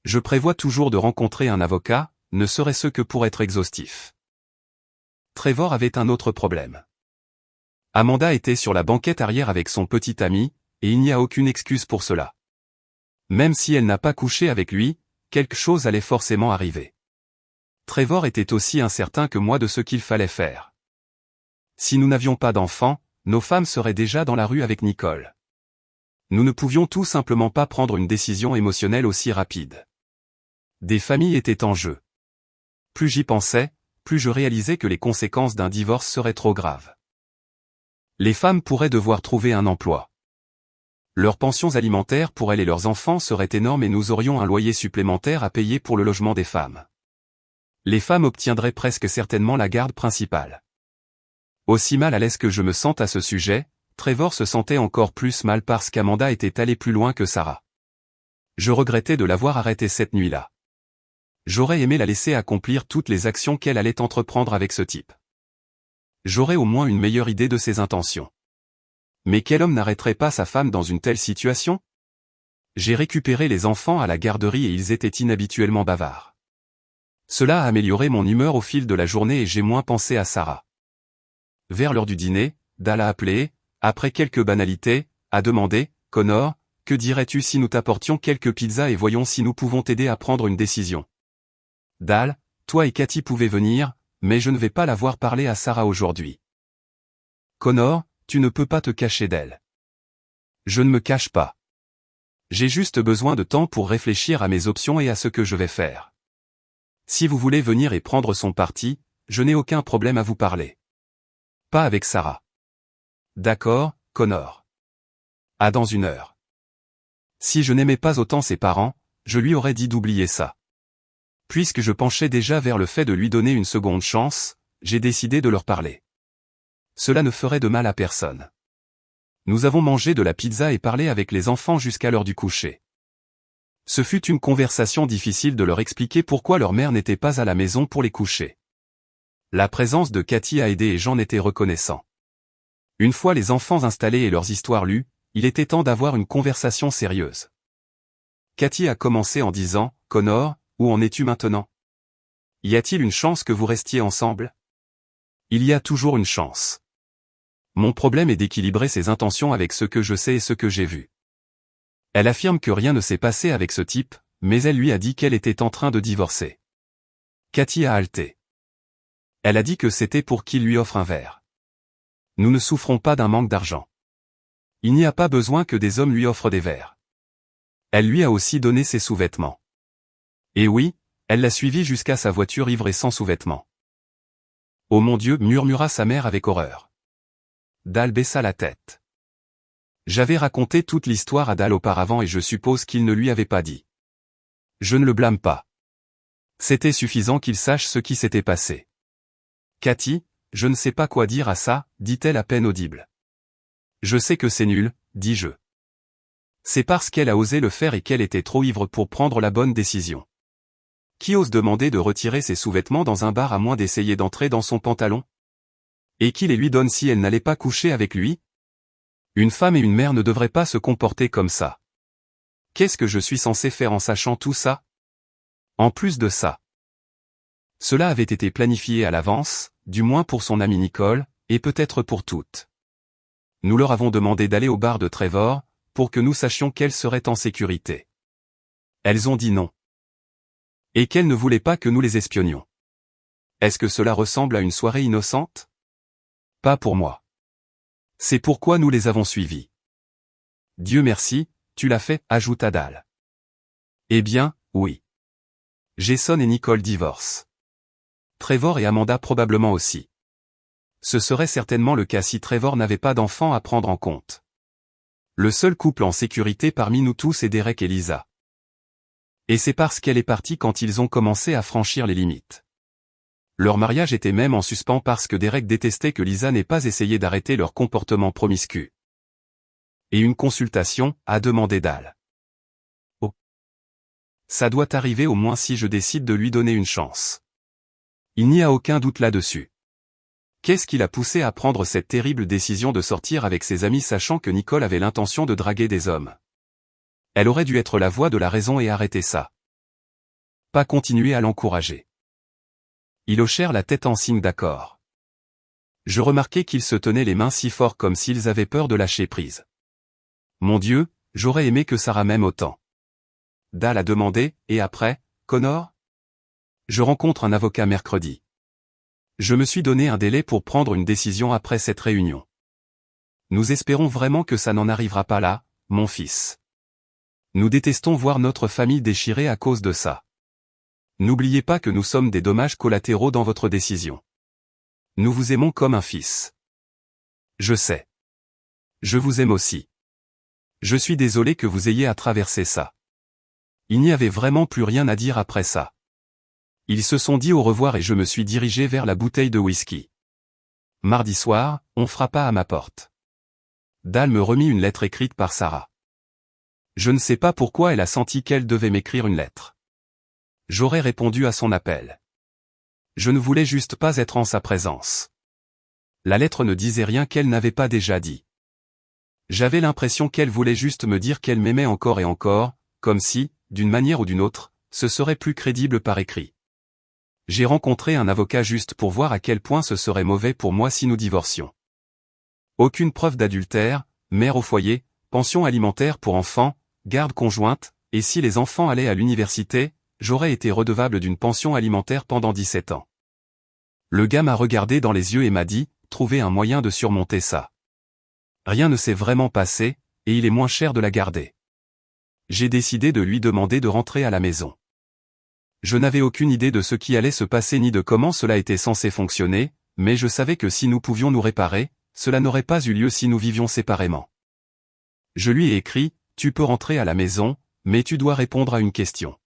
Speaker 1: Je prévois toujours de rencontrer un avocat, ne serait-ce que pour être exhaustif. Trevor avait un autre problème. Amanda était sur la banquette arrière avec son petit ami, et il n'y a aucune excuse pour cela. Même si elle n'a pas couché avec lui, quelque chose allait forcément arriver. Trevor était aussi incertain que moi de ce qu'il fallait faire. Si nous n'avions pas d'enfants, nos femmes seraient déjà dans la rue avec Nicole. Nous ne pouvions tout simplement pas prendre une décision émotionnelle aussi rapide. Des familles étaient en jeu. Plus j'y pensais, plus je réalisais que les conséquences d'un divorce seraient trop graves. Les femmes pourraient devoir trouver un emploi. Leurs pensions alimentaires pour elles et leurs enfants seraient énormes et nous aurions un loyer supplémentaire à payer pour le logement des femmes. Les femmes obtiendraient presque certainement la garde principale. Aussi mal à l'aise que je me sente à ce sujet, Trevor se sentait encore plus mal parce qu'Amanda était allée plus loin que Sarah. Je regrettais de l'avoir arrêtée cette nuit-là. J'aurais aimé la laisser accomplir toutes les actions qu'elle allait entreprendre avec ce type. J'aurais au moins une meilleure idée de ses intentions. Mais quel homme n'arrêterait pas sa femme dans une telle situation? J'ai récupéré les enfants à la garderie et ils étaient inhabituellement bavards. Cela a amélioré mon humeur au fil de la journée et j'ai moins pensé à Sarah. Vers l'heure du dîner, Dal a appelé, après quelques banalités, a demandé, « Connor, que dirais-tu si nous t'apportions quelques pizzas et voyons si nous pouvons t'aider à prendre une décision ?» Dal, toi et Cathy pouvez venir, mais je ne vais pas la voir parler à Sarah aujourd'hui. Connor, tu ne peux pas te cacher d'elle. Je ne me cache pas. J'ai juste besoin de temps pour réfléchir à mes options et à ce que je vais faire. Si vous voulez venir et prendre son parti, je n'ai aucun problème à vous parler. Pas avec Sarah. D'accord, Connor. À dans 1 heure. Si je n'aimais pas autant ses parents, je lui aurais dit d'oublier ça. Puisque je penchais déjà vers le fait de lui donner une seconde chance, j'ai décidé de leur parler. Cela ne ferait de mal à personne. Nous avons mangé de la pizza et parlé avec les enfants jusqu'à l'heure du coucher. Ce fut une conversation difficile de leur expliquer pourquoi leur mère n'était pas à la maison pour les coucher. La présence de Cathy a aidé et j'en étais reconnaissant. Une fois les enfants installés et leurs histoires lues, il était temps d'avoir une conversation sérieuse. Cathy a commencé en disant, « Connor, où en es-tu maintenant? Y a-t-il une chance que vous restiez ensemble? » Il y a toujours une chance. Mon problème est d'équilibrer ses intentions avec ce que je sais et ce que j'ai vu. Elle affirme que rien ne s'est passé avec ce type, mais elle lui a dit qu'elle était en train de divorcer. Cathy a halté. Elle a dit que c'était pour qu'il lui offre un verre. Nous ne souffrons pas d'un manque d'argent. Il n'y a pas besoin que des hommes lui offrent des verres. Elle lui a aussi donné ses sous-vêtements. Et oui, elle l'a suivi jusqu'à sa voiture ivre et sans sous-vêtements. « Oh mon Dieu » murmura sa mère avec horreur. Dal baissa la tête. J'avais raconté toute l'histoire à Dal auparavant et je suppose qu'il ne lui avait pas dit. Je ne le blâme pas. C'était suffisant qu'il sache ce qui s'était passé. Cathy, je ne sais pas quoi dire à ça, dit-elle à peine audible. Je sais que c'est nul, dis-je. C'est parce qu'elle a osé le faire et qu'elle était trop ivre pour prendre la bonne décision. Qui ose demander de retirer ses sous-vêtements dans un bar à moins d'essayer d'entrer dans son pantalon? Et qui les lui donne si elle n'allait pas coucher avec lui? Une femme et une mère ne devraient pas se comporter comme ça. Qu'est-ce que je suis censé faire en sachant tout ça? En plus de ça. Cela avait été planifié à l'avance, du moins pour son amie Nicole, et peut-être pour toutes. Nous leur avons demandé d'aller au bar de Trevor, pour que nous sachions qu'elles seraient en sécurité. Elles ont dit non. Et qu'elles ne voulaient pas que nous les espionnions. Est-ce que cela ressemble à une soirée innocente? Pas pour moi. C'est pourquoi nous les avons suivies. Dieu merci, tu l'as fait, ajouta Dal. Eh bien, oui. Jason et Nicole divorcent. Trevor et Amanda probablement aussi. Ce serait certainement le cas si Trevor n'avait pas d'enfants à prendre en compte. Le seul couple en sécurité parmi nous tous est Derek et Lisa. Et c'est parce qu'elle est partie quand ils ont commencé à franchir les limites. Leur mariage était même en suspens parce que Derek détestait que Lisa n'ait pas essayé d'arrêter leur comportement promiscu. Et une consultation, a demandé Dal. Oh. Ça doit arriver au moins si je décide de lui donner une chance. Il n'y a aucun doute là-dessus. Qu'est-ce qui l'a poussé à prendre cette terrible décision de sortir avec ses amis sachant que Nicole avait l'intention de draguer des hommes? Elle aurait dû être la voix de la raison et arrêter ça. Pas continuer à l'encourager. Ils hochèrent la tête en signe d'accord. Je remarquai qu'ils se tenaient les mains si fort comme s'ils avaient peur de lâcher prise. Mon Dieu, j'aurais aimé que Sarah m'aime autant. Dal a demandé, et après, Connor? Je rencontre un avocat mercredi. Je me suis donné un délai pour prendre une décision après cette réunion. Nous espérons vraiment que ça n'en arrivera pas là, mon fils. Nous détestons voir notre famille déchirée à cause de ça. N'oubliez pas que nous sommes des dommages collatéraux dans votre décision. Nous vous aimons comme un fils. Je sais. Je vous aime aussi. Je suis désolé que vous ayez à traverser ça. Il n'y avait vraiment plus rien à dire après ça. Ils se sont dit au revoir et je me suis dirigé vers la bouteille de whisky. Mardi soir, on frappa à ma porte. Dal me remit une lettre écrite par Sarah. Je ne sais pas pourquoi elle a senti qu'elle devait m'écrire une lettre. J'aurais répondu à son appel. Je ne voulais juste pas être en sa présence. La lettre ne disait rien qu'elle n'avait pas déjà dit. J'avais l'impression qu'elle voulait juste me dire qu'elle m'aimait encore et encore, comme si, d'une manière ou d'une autre, ce serait plus crédible par écrit. J'ai rencontré un avocat juste pour voir à quel point ce serait mauvais pour moi si nous divorcions. Aucune preuve d'adultère, mère au foyer, pension alimentaire pour enfants, garde conjointe, et si les enfants allaient à l'université, j'aurais été redevable d'une pension alimentaire pendant 17 ans. Le gars m'a regardé dans les yeux et m'a dit, trouvez un moyen de surmonter ça. Rien ne s'est vraiment passé, et il est moins cher de la garder. J'ai décidé de lui demander de rentrer à la maison. Je n'avais aucune idée de ce qui allait se passer ni de comment cela était censé fonctionner, mais je savais que si nous pouvions nous réparer, cela n'aurait pas eu lieu si nous vivions séparément. Je lui ai écrit, tu peux rentrer à la maison, mais tu dois répondre à une question.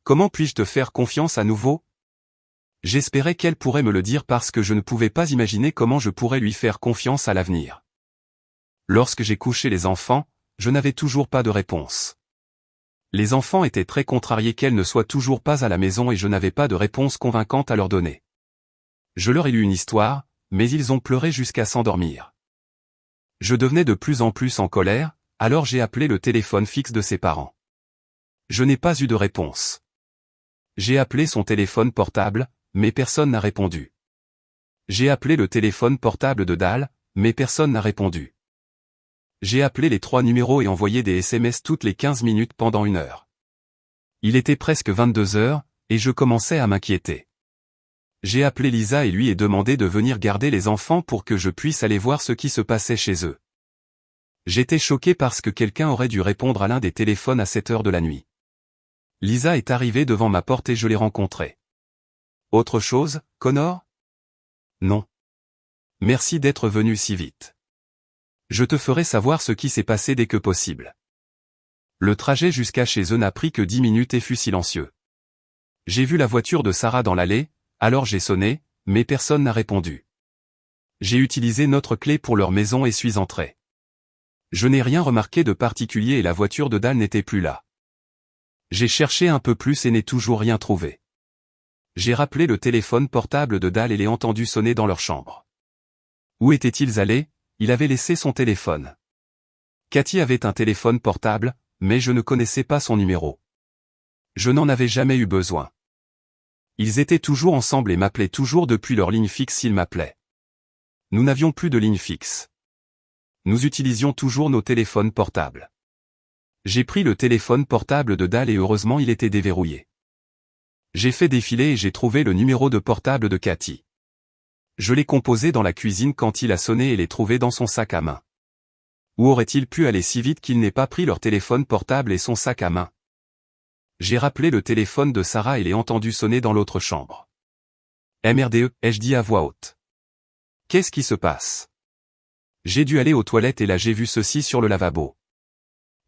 Speaker 1: Comment puis-je te faire confiance à nouveau? J'espérais qu'elle pourrait me le dire parce que je ne pouvais pas imaginer comment je pourrais lui faire confiance à l'avenir. Lorsque j'ai couché les enfants, je n'avais toujours pas de réponse. Les enfants étaient très contrariés qu'elle ne soit toujours pas à la maison et je n'avais pas de réponse convaincante à leur donner. Je leur ai lu une histoire, mais ils ont pleuré jusqu'à s'endormir. Je devenais de plus en plus en colère, alors j'ai appelé le téléphone fixe de ses parents. Je n'ai pas eu de réponse. J'ai appelé son téléphone portable, mais personne n'a répondu. J'ai appelé le téléphone portable de Dal, mais personne n'a répondu. J'ai appelé les 3 numéros et envoyé des SMS toutes les 15 minutes pendant 1 heure. Il était presque 22 heures, et je commençais à m'inquiéter. J'ai appelé Lisa et lui ai demandé de venir garder les enfants pour que je puisse aller voir ce qui se passait chez eux. J'étais choqué parce que quelqu'un aurait dû répondre à l'un des téléphones à cette heure de la nuit. Lisa est arrivée devant ma porte et je l'ai rencontrée. Autre chose, Connor? Non. Merci d'être venu si vite. Je te ferai savoir ce qui s'est passé dès que possible. Le trajet jusqu'à chez eux n'a pris que 10 minutes et fut silencieux. J'ai vu la voiture de Sarah dans l'allée, alors j'ai sonné, mais personne n'a répondu. J'ai utilisé notre clé pour leur maison et suis entré. Je n'ai rien remarqué de particulier et la voiture de Dal n'était plus là. J'ai cherché un peu plus et n'ai toujours rien trouvé. J'ai rappelé le téléphone portable de Dal et l'ai entendu sonner dans leur chambre. Où étaient-ils allés? Il avait laissé son téléphone. Cathy avait un téléphone portable, mais je ne connaissais pas son numéro. Je n'en avais jamais eu besoin. Ils étaient toujours ensemble et m'appelaient toujours depuis leur ligne fixe s'ils m'appelaient. Nous n'avions plus de ligne fixe. Nous utilisions toujours nos téléphones portables. J'ai pris le téléphone portable de Dal et heureusement il était déverrouillé. J'ai fait défiler et j'ai trouvé le numéro de portable de Cathy. Je l'ai composé dans la cuisine quand il a sonné et l'ai trouvé dans son sac à main. Où aurait-il pu aller si vite qu'il n'ait pas pris leur téléphone portable et son sac à main? J'ai rappelé le téléphone de Sarah et l'ai entendu sonner dans l'autre chambre. MRDE, ai-je dit à voix haute. Qu'est-ce qui se passe? J'ai dû aller aux toilettes et là j'ai vu ceci sur le lavabo.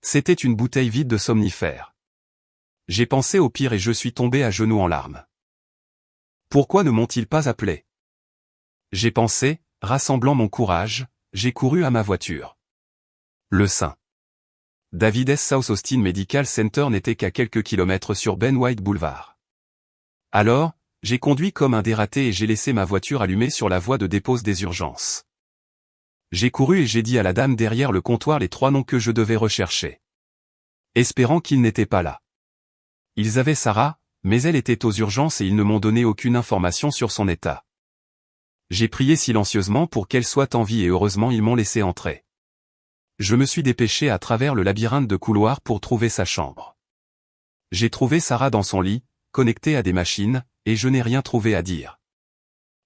Speaker 1: C'était une bouteille vide de somnifère. J'ai pensé au pire et je suis tombé à genoux en larmes. Pourquoi ne m'ont-ils pas appelé? J'ai pensé, rassemblant mon courage, j'ai couru à ma voiture. Le St. David's South Austin Medical Center n'était qu'à quelques kilomètres sur Ben White Boulevard. Alors, j'ai conduit comme un dératé et j'ai laissé ma voiture allumée sur la voie de dépose des urgences. J'ai couru et j'ai dit à la dame derrière le comptoir les 3 noms que je devais rechercher. Espérant qu'ils n'étaient pas là. Ils avaient Sarah, mais elle était aux urgences et ils ne m'ont donné aucune information sur son état. J'ai prié silencieusement pour qu'elle soit en vie et heureusement ils m'ont laissé entrer. Je me suis dépêché à travers le labyrinthe de couloirs pour trouver sa chambre. J'ai trouvé Sarah dans son lit, connectée à des machines, et je n'ai rien trouvé à dire.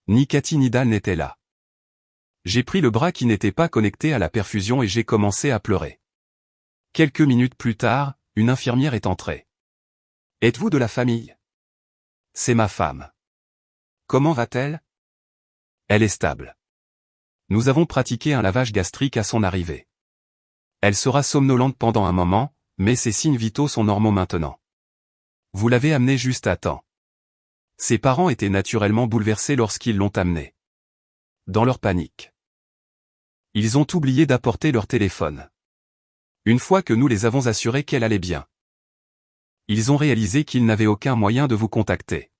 Speaker 1: Ni Cathy ni Dal n'étaient là. J'ai pris le bras qui n'était pas connecté à la perfusion et j'ai commencé à pleurer. Quelques minutes plus tard, une infirmière est entrée. « Êtes-vous de la famille ? » ?»« C'est ma femme. »« Comment va-t-elle ? » ?»« Elle est stable. Nous avons pratiqué un lavage gastrique à son arrivée. Elle sera somnolente pendant un moment, mais ses signes vitaux sont normaux maintenant. Vous l'avez amenée juste à temps. » Ses parents étaient naturellement bouleversés lorsqu'ils l'ont amenée. Dans leur panique. Ils ont oublié d'apporter leur téléphone. Une fois que nous les avons assurés qu'elle allait bien. Ils ont réalisé qu'ils n'avaient aucun moyen de vous contacter.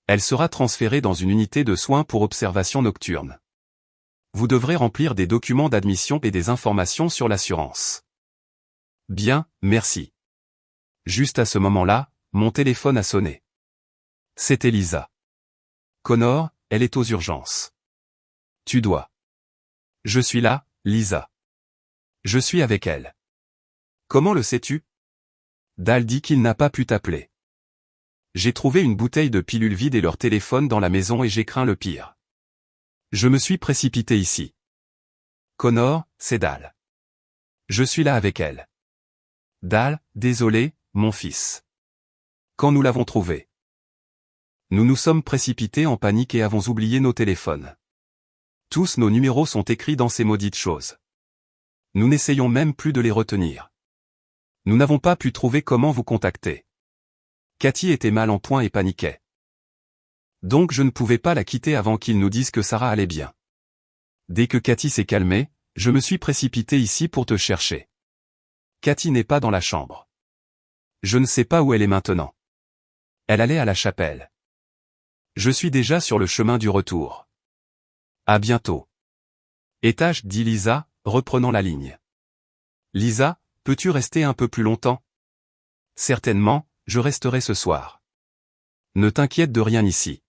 Speaker 1: Elle sera transférée dans une unité de soins pour observation nocturne. Vous devrez remplir des documents d'admission et des informations sur l'assurance. Bien, merci. Juste à ce moment-là, mon téléphone a sonné. C'était Lisa. Connor, elle est aux urgences. Tu dois. Je suis là, Lisa. Je suis avec elle. Comment le sais-tu? Dal dit qu'il n'a pas pu t'appeler. J'ai trouvé une bouteille de pilules vides et leur téléphone dans la maison et j'ai craint le pire. Je me suis précipité ici. Connor, c'est Dal. Je suis là avec elle. Dal, désolé, mon fils. Quand nous l'avons trouvé. Nous nous sommes précipités en panique et avons oublié nos téléphones. Tous nos numéros sont écrits dans ces maudites choses. Nous n'essayons même plus de les retenir. Nous n'avons pas pu trouver comment vous contacter. Cathy était mal en point et paniquait. Donc je ne pouvais pas la quitter avant qu'ils nous disent que Sarah allait bien. Dès que Cathy s'est calmée, je me suis précipité ici pour te chercher. Cathy n'est pas dans la chambre. Je ne sais pas où elle est maintenant. Elle allait à la chapelle. Je suis déjà sur le chemin du retour. À bientôt. Étage, dit Lisa, reprenant la ligne. Lisa, peux-tu rester un peu plus longtemps? Certainement, je resterai ce soir. Ne t'inquiète de rien ici.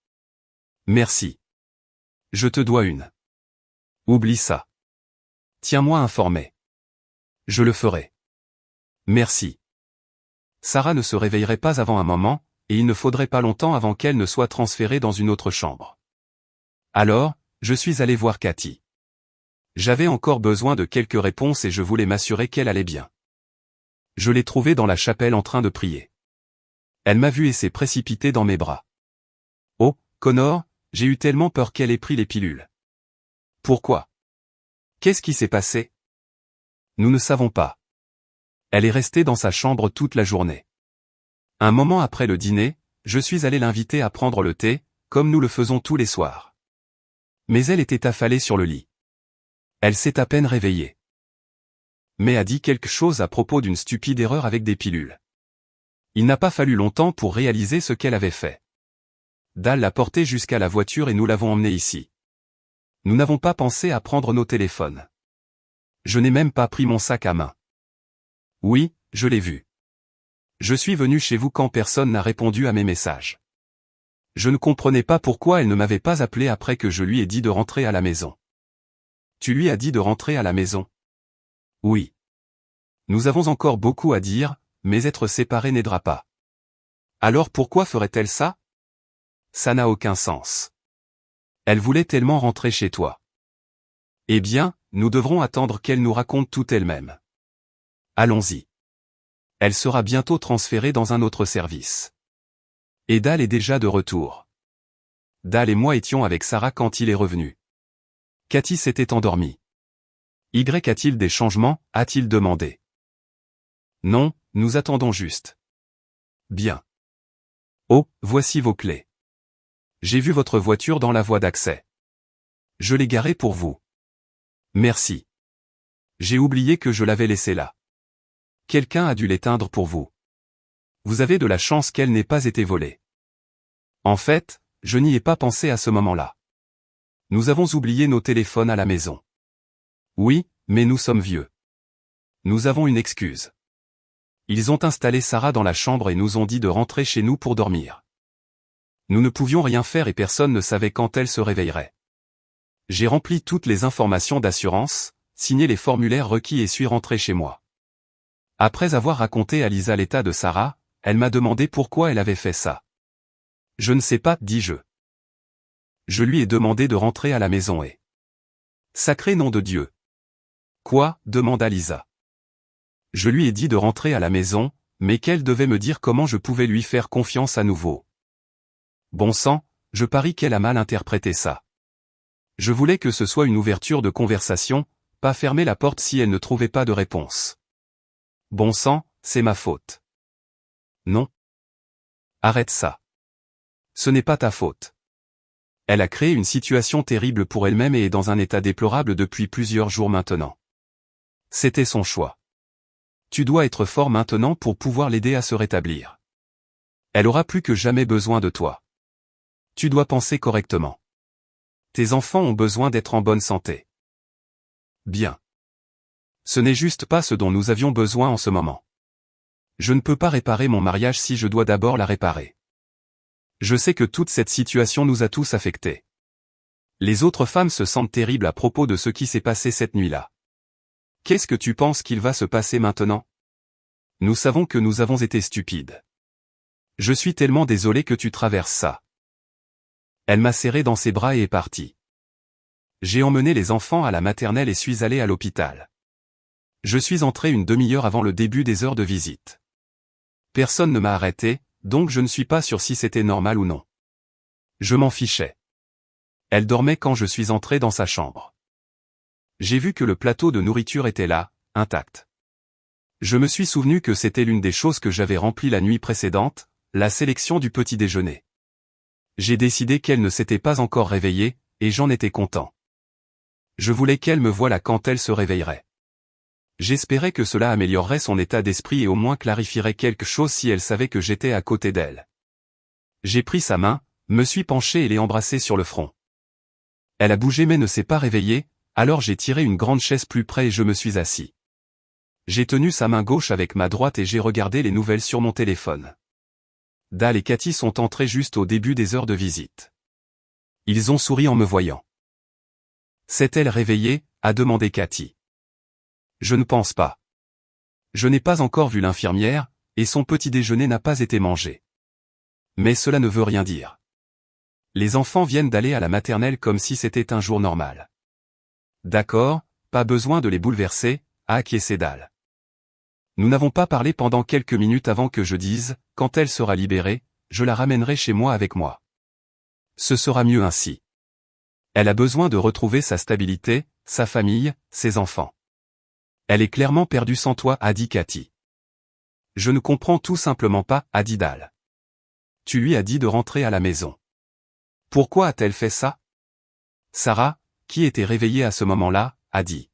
Speaker 1: Merci. Je te dois une. Oublie ça. Tiens-moi informé. Je le ferai. Merci. Sarah ne se réveillerait pas avant un moment, et il ne faudrait pas longtemps avant qu'elle ne soit transférée dans une autre chambre. Alors, je suis allé voir Cathy. J'avais encore besoin de quelques réponses et je voulais m'assurer qu'elle allait bien. Je l'ai trouvée dans la chapelle en train de prier. Elle m'a vu et s'est précipitée dans mes bras. Oh, Connor, j'ai eu tellement peur qu'elle ait pris les pilules. Pourquoi? Qu'est-ce qui s'est passé? Nous ne savons pas. Elle est restée dans sa chambre toute la journée. Un moment après le dîner, je suis allé l'inviter à prendre le thé, comme nous le faisons tous les soirs. Mais elle était affalée sur le lit. Elle s'est à peine réveillée. Mais a dit quelque chose à propos d'une stupide erreur avec des pilules. Il n'a pas fallu longtemps pour réaliser ce qu'elle avait fait. Dal l'a portée jusqu'à la voiture et nous l'avons emmenée ici. Nous n'avons pas pensé à prendre nos téléphones. Je n'ai même pas pris mon sac à main. Oui, je l'ai vu. Je suis venu chez vous quand personne n'a répondu à mes messages. Je ne comprenais pas pourquoi elle ne m'avait pas appelé après que je lui ai dit de rentrer à la maison. Tu lui as dit de rentrer à la maison? Oui. Nous avons encore beaucoup à dire, mais être séparés n'aidera pas. Alors pourquoi ferait-elle ça? Ça n'a aucun sens. Elle voulait tellement rentrer chez toi. Eh bien, nous devrons attendre qu'elle nous raconte tout elle-même. Allons-y. Elle sera bientôt transférée dans un autre service. Et Dal est déjà de retour. Dal et moi étions avec Sarah quand il est revenu. Cathy s'était endormie. Y a-t-il des changements, a-t-il demandé. Non, nous attendons juste. Bien. Oh, voici vos clés. J'ai vu votre voiture dans la voie d'accès. Je l'ai garée pour vous. Merci. J'ai oublié que je l'avais laissée là. Quelqu'un a dû l'éteindre pour vous. Vous avez de la chance qu'elle n'ait pas été volée. En fait, je n'y ai pas pensé à ce moment-là. Nous avons oublié nos téléphones à la maison. Oui, mais nous sommes vieux. Nous avons une excuse. Ils ont installé Sarah dans la chambre et nous ont dit de rentrer chez nous pour dormir. Nous ne pouvions rien faire et personne ne savait quand elle se réveillerait. J'ai rempli toutes les informations d'assurance, signé les formulaires requis et suis rentré chez moi. Après avoir raconté à Lisa l'état de Sarah, elle m'a demandé pourquoi elle avait fait ça. Je ne sais pas, dis-je. Je lui ai demandé de rentrer à la maison et... Sacré nom de Dieu. Quoi, demanda Lisa. Je lui ai dit de rentrer à la maison, mais qu'elle devait me dire comment je pouvais lui faire confiance à nouveau. Bon sang, je parie qu'elle a mal interprété ça. Je voulais que ce soit une ouverture de conversation, pas fermer la porte si elle ne trouvait pas de réponse. Bon sang, c'est ma faute. Non. Arrête ça. Ce n'est pas ta faute. Elle a créé une situation terrible pour elle-même et est dans un état déplorable depuis plusieurs jours maintenant. C'était son choix. Tu dois être fort maintenant pour pouvoir l'aider à se rétablir. Elle aura plus que jamais besoin de toi. Tu dois penser correctement. Tes enfants ont besoin d'être en bonne santé. Bien. Ce n'est juste pas ce dont nous avions besoin en ce moment. Je ne peux pas réparer mon mariage si je dois d'abord la réparer. Je sais que toute cette situation nous a tous affectés. Les autres femmes se sentent terribles à propos de ce qui s'est passé cette nuit-là. Qu'est-ce que tu penses qu'il va se passer maintenant? Nous savons que nous avons été stupides. Je suis tellement désolé que tu traverses ça. Elle m'a serré dans ses bras et est partie. J'ai emmené les enfants à la maternelle et suis allé à l'hôpital. Je suis entré une demi-heure avant le début des heures de visite. Personne ne m'a arrêté, donc je ne suis pas sûr si c'était normal ou non. Je m'en fichais. Elle dormait quand je suis entré dans sa chambre. J'ai vu que le plateau de nourriture était là, intact. Je me suis souvenu que c'était l'une des choses que j'avais remplies la nuit précédente, la sélection du petit déjeuner. J'ai décidé qu'elle ne s'était pas encore réveillée, et j'en étais content. Je voulais qu'elle me voie là quand elle se réveillerait. J'espérais que cela améliorerait son état d'esprit et au moins clarifierait quelque chose si elle savait que j'étais à côté d'elle. J'ai pris sa main, me suis penché et l'ai embrassée sur le front. Elle a bougé mais ne s'est pas réveillée, alors j'ai tiré une grande chaise plus près et je me suis assis. J'ai tenu sa main gauche avec ma droite et j'ai regardé les nouvelles sur mon téléphone. Dal et Cathy sont entrés juste au début des heures de visite. Ils ont souri en me voyant. S'est-elle réveillée, a demandé Cathy. Je ne pense pas. Je n'ai pas encore vu l'infirmière, et son petit déjeuner n'a pas été mangé. Mais cela ne veut rien dire. Les enfants viennent d'aller à la maternelle comme si c'était un jour normal. D'accord, pas besoin de les bouleverser, a acquiescé Dal. Nous n'avons pas parlé pendant quelques minutes avant que je dise, quand elle sera libérée, je la ramènerai chez moi avec moi. Ce sera mieux ainsi. Elle a besoin de retrouver sa stabilité, sa famille, ses enfants. Elle est clairement perdue sans toi, a dit Cathy. Je ne comprends tout simplement pas, a dit Dal. Tu lui as dit de rentrer à la maison. Pourquoi a-t-elle fait ça? Sarah, qui était réveillée à ce moment-là, a dit.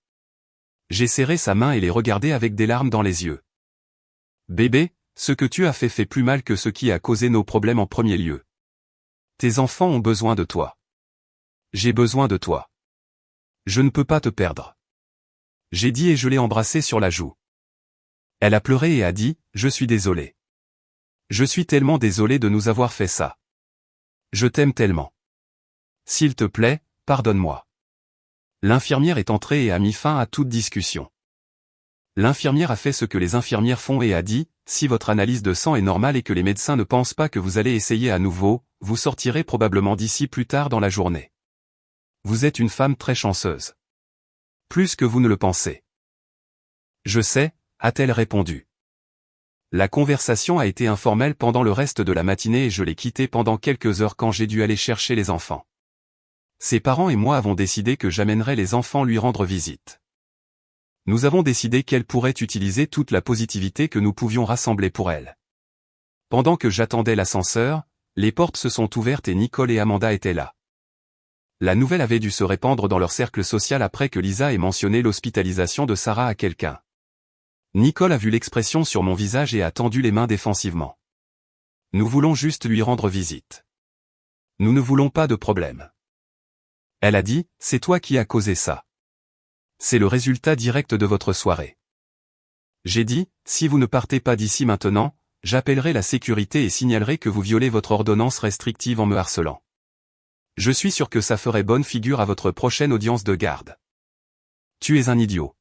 Speaker 1: J'ai serré sa main et l'ai regardée avec des larmes dans les yeux. Bébé, ce que tu as fait plus mal que ce qui a causé nos problèmes en premier lieu. Tes enfants ont besoin de toi. J'ai besoin de toi. Je ne peux pas te perdre. J'ai dit et je l'ai embrassée sur la joue. Elle a pleuré et a dit, je suis désolé. Je suis tellement désolé de nous avoir fait ça. Je t'aime tellement. S'il te plaît, pardonne-moi. L'infirmière est entrée et a mis fin à toute discussion. L'infirmière a fait ce que les infirmières font et a dit, si votre analyse de sang est normale et que les médecins ne pensent pas que vous allez essayer à nouveau, vous sortirez probablement d'ici plus tard dans la journée. Vous êtes une femme très chanceuse. Plus que vous ne le pensez. Je sais, a-t-elle répondu. La conversation a été informelle pendant le reste de la matinée et je l'ai quittée pendant quelques heures quand j'ai dû aller chercher les enfants. Ses parents et moi avons décidé que j'amènerais les enfants lui rendre visite. Nous avons décidé qu'elle pourrait utiliser toute la positivité que nous pouvions rassembler pour elle. Pendant que j'attendais l'ascenseur, les portes se sont ouvertes et Nicole et Amanda étaient là. La nouvelle avait dû se répandre dans leur cercle social après que Lisa ait mentionné l'hospitalisation de Sarah à quelqu'un. Nicole a vu l'expression sur mon visage et a tendu les mains défensivement. Nous voulons juste lui rendre visite. Nous ne voulons pas de problème. Elle a dit, c'est toi qui as causé ça. C'est le résultat direct de votre soirée. J'ai dit, si vous ne partez pas d'ici maintenant, j'appellerai la sécurité et signalerai que vous violez votre ordonnance restrictive en me harcelant. Je suis sûr que ça ferait bonne figure à votre prochaine audience de garde. Tu es un idiot.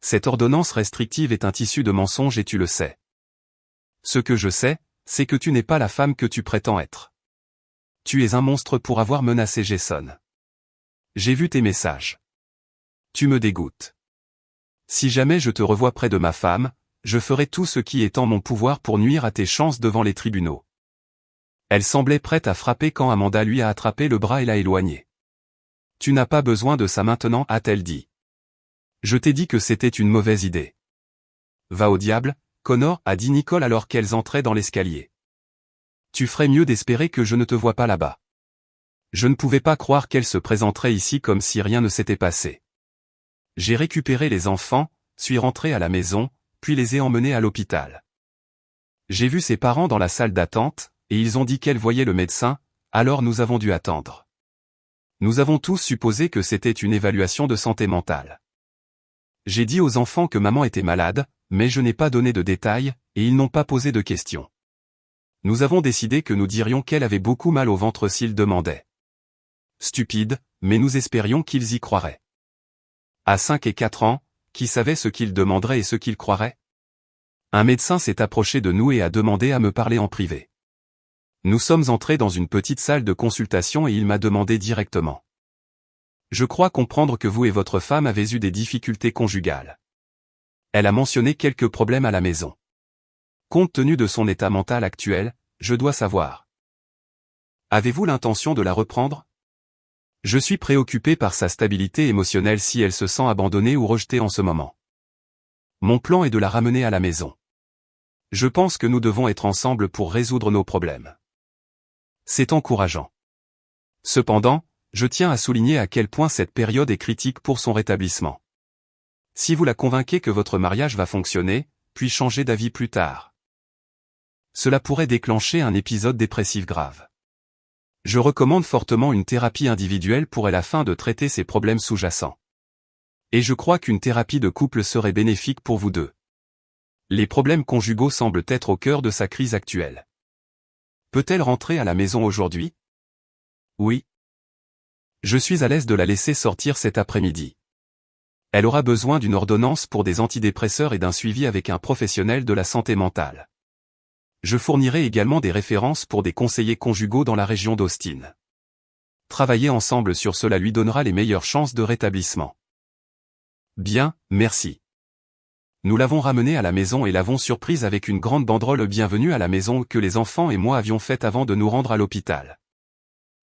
Speaker 1: Cette ordonnance restrictive est un tissu de mensonges et tu le sais. Ce que je sais, c'est que tu n'es pas la femme que tu prétends être. Tu es un monstre pour avoir menacé Jason. J'ai vu tes messages. Tu me dégoûtes. Si jamais je te revois près de ma femme, je ferai tout ce qui est en mon pouvoir pour nuire à tes chances devant les tribunaux. Elle semblait prête à frapper quand Amanda lui a attrapé le bras et l'a éloigné. Tu n'as pas besoin de ça maintenant, a-t-elle dit. Je t'ai dit que c'était une mauvaise idée. Va au diable, Connor, a dit Nicole alors qu'elles entraient dans l'escalier. Tu ferais mieux d'espérer que je ne te vois pas là-bas. Je ne pouvais pas croire qu'elle se présenterait ici comme si rien ne s'était passé. J'ai récupéré les enfants, suis rentré à la maison, puis les ai emmenés à l'hôpital. J'ai vu ses parents dans la salle d'attente, et ils ont dit qu'elle voyait le médecin, alors nous avons dû attendre. Nous avons tous supposé que c'était une évaluation de santé mentale. J'ai dit aux enfants que maman était malade, mais je n'ai pas donné de détails, et ils n'ont pas posé de questions. Nous avons décidé que nous dirions qu'elle avait beaucoup mal au ventre s'ils demandaient. Stupide, mais nous espérions qu'ils y croiraient. À 5 et 4 ans, qui savait ce qu'ils demanderaient et ce qu'ils croiraient? Un médecin s'est approché de nous et a demandé à me parler en privé. Nous sommes entrés dans une petite salle de consultation et il m'a demandé directement. Je crois comprendre que vous et votre femme avez eu des difficultés conjugales. Elle a mentionné quelques problèmes à la maison. Compte tenu de son état mental actuel, je dois savoir. Avez-vous l'intention de la reprendre? Je suis préoccupé par sa stabilité émotionnelle si elle se sent abandonnée ou rejetée en ce moment. Mon plan est de la ramener à la maison. Je pense que nous devons être ensemble pour résoudre nos problèmes. C'est encourageant. Cependant, je tiens à souligner à quel point cette période est critique pour son rétablissement. Si vous la convainquez que votre mariage va fonctionner, puis changer d'avis plus tard. Cela pourrait déclencher un épisode dépressif grave. Je recommande fortement une thérapie individuelle pour elle afin de traiter ces problèmes sous-jacents. Et je crois qu'une thérapie de couple serait bénéfique pour vous deux. Les problèmes conjugaux semblent être au cœur de sa crise actuelle. Peut-elle rentrer à la maison aujourd'hui? Oui. Je suis à l'aise de la laisser sortir cet après-midi. Elle aura besoin d'une ordonnance pour des antidépresseurs et d'un suivi avec un professionnel de la santé mentale. Je fournirai également des références pour des conseillers conjugaux dans la région d'Austin. Travailler ensemble sur cela lui donnera les meilleures chances de rétablissement. Bien, merci. Nous l'avons ramenée à la maison et l'avons surprise avec une grande banderole bienvenue à la maison que les enfants et moi avions faite avant de nous rendre à l'hôpital.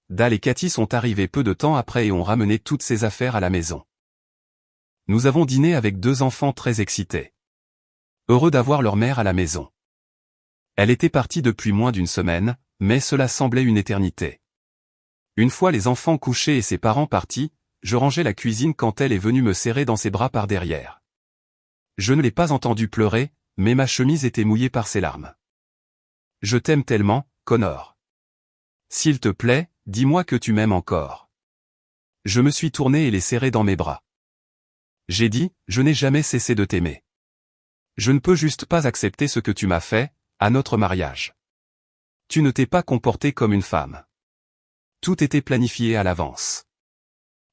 Speaker 1: Dal et Cathy sont arrivés peu de temps après et ont ramené toutes ses affaires à la maison. Nous avons dîné avec 2 enfants très excités. Heureux d'avoir leur mère à la maison. Elle était partie depuis moins d'une semaine, mais cela semblait une éternité. Une fois les enfants couchés et ses parents partis, je rangeais la cuisine quand elle est venue me serrer dans ses bras par derrière. Je ne l'ai pas entendue pleurer, mais ma chemise était mouillée par ses larmes. Je t'aime tellement, Connor. S'il te plaît, dis-moi que tu m'aimes encore. Je me suis tourné et l'ai serré dans mes bras. J'ai dit, je n'ai jamais cessé de t'aimer. Je ne peux juste pas accepter ce que tu m'as fait, à notre mariage. Tu ne t'es pas comportée comme une femme. Tout était planifié à l'avance.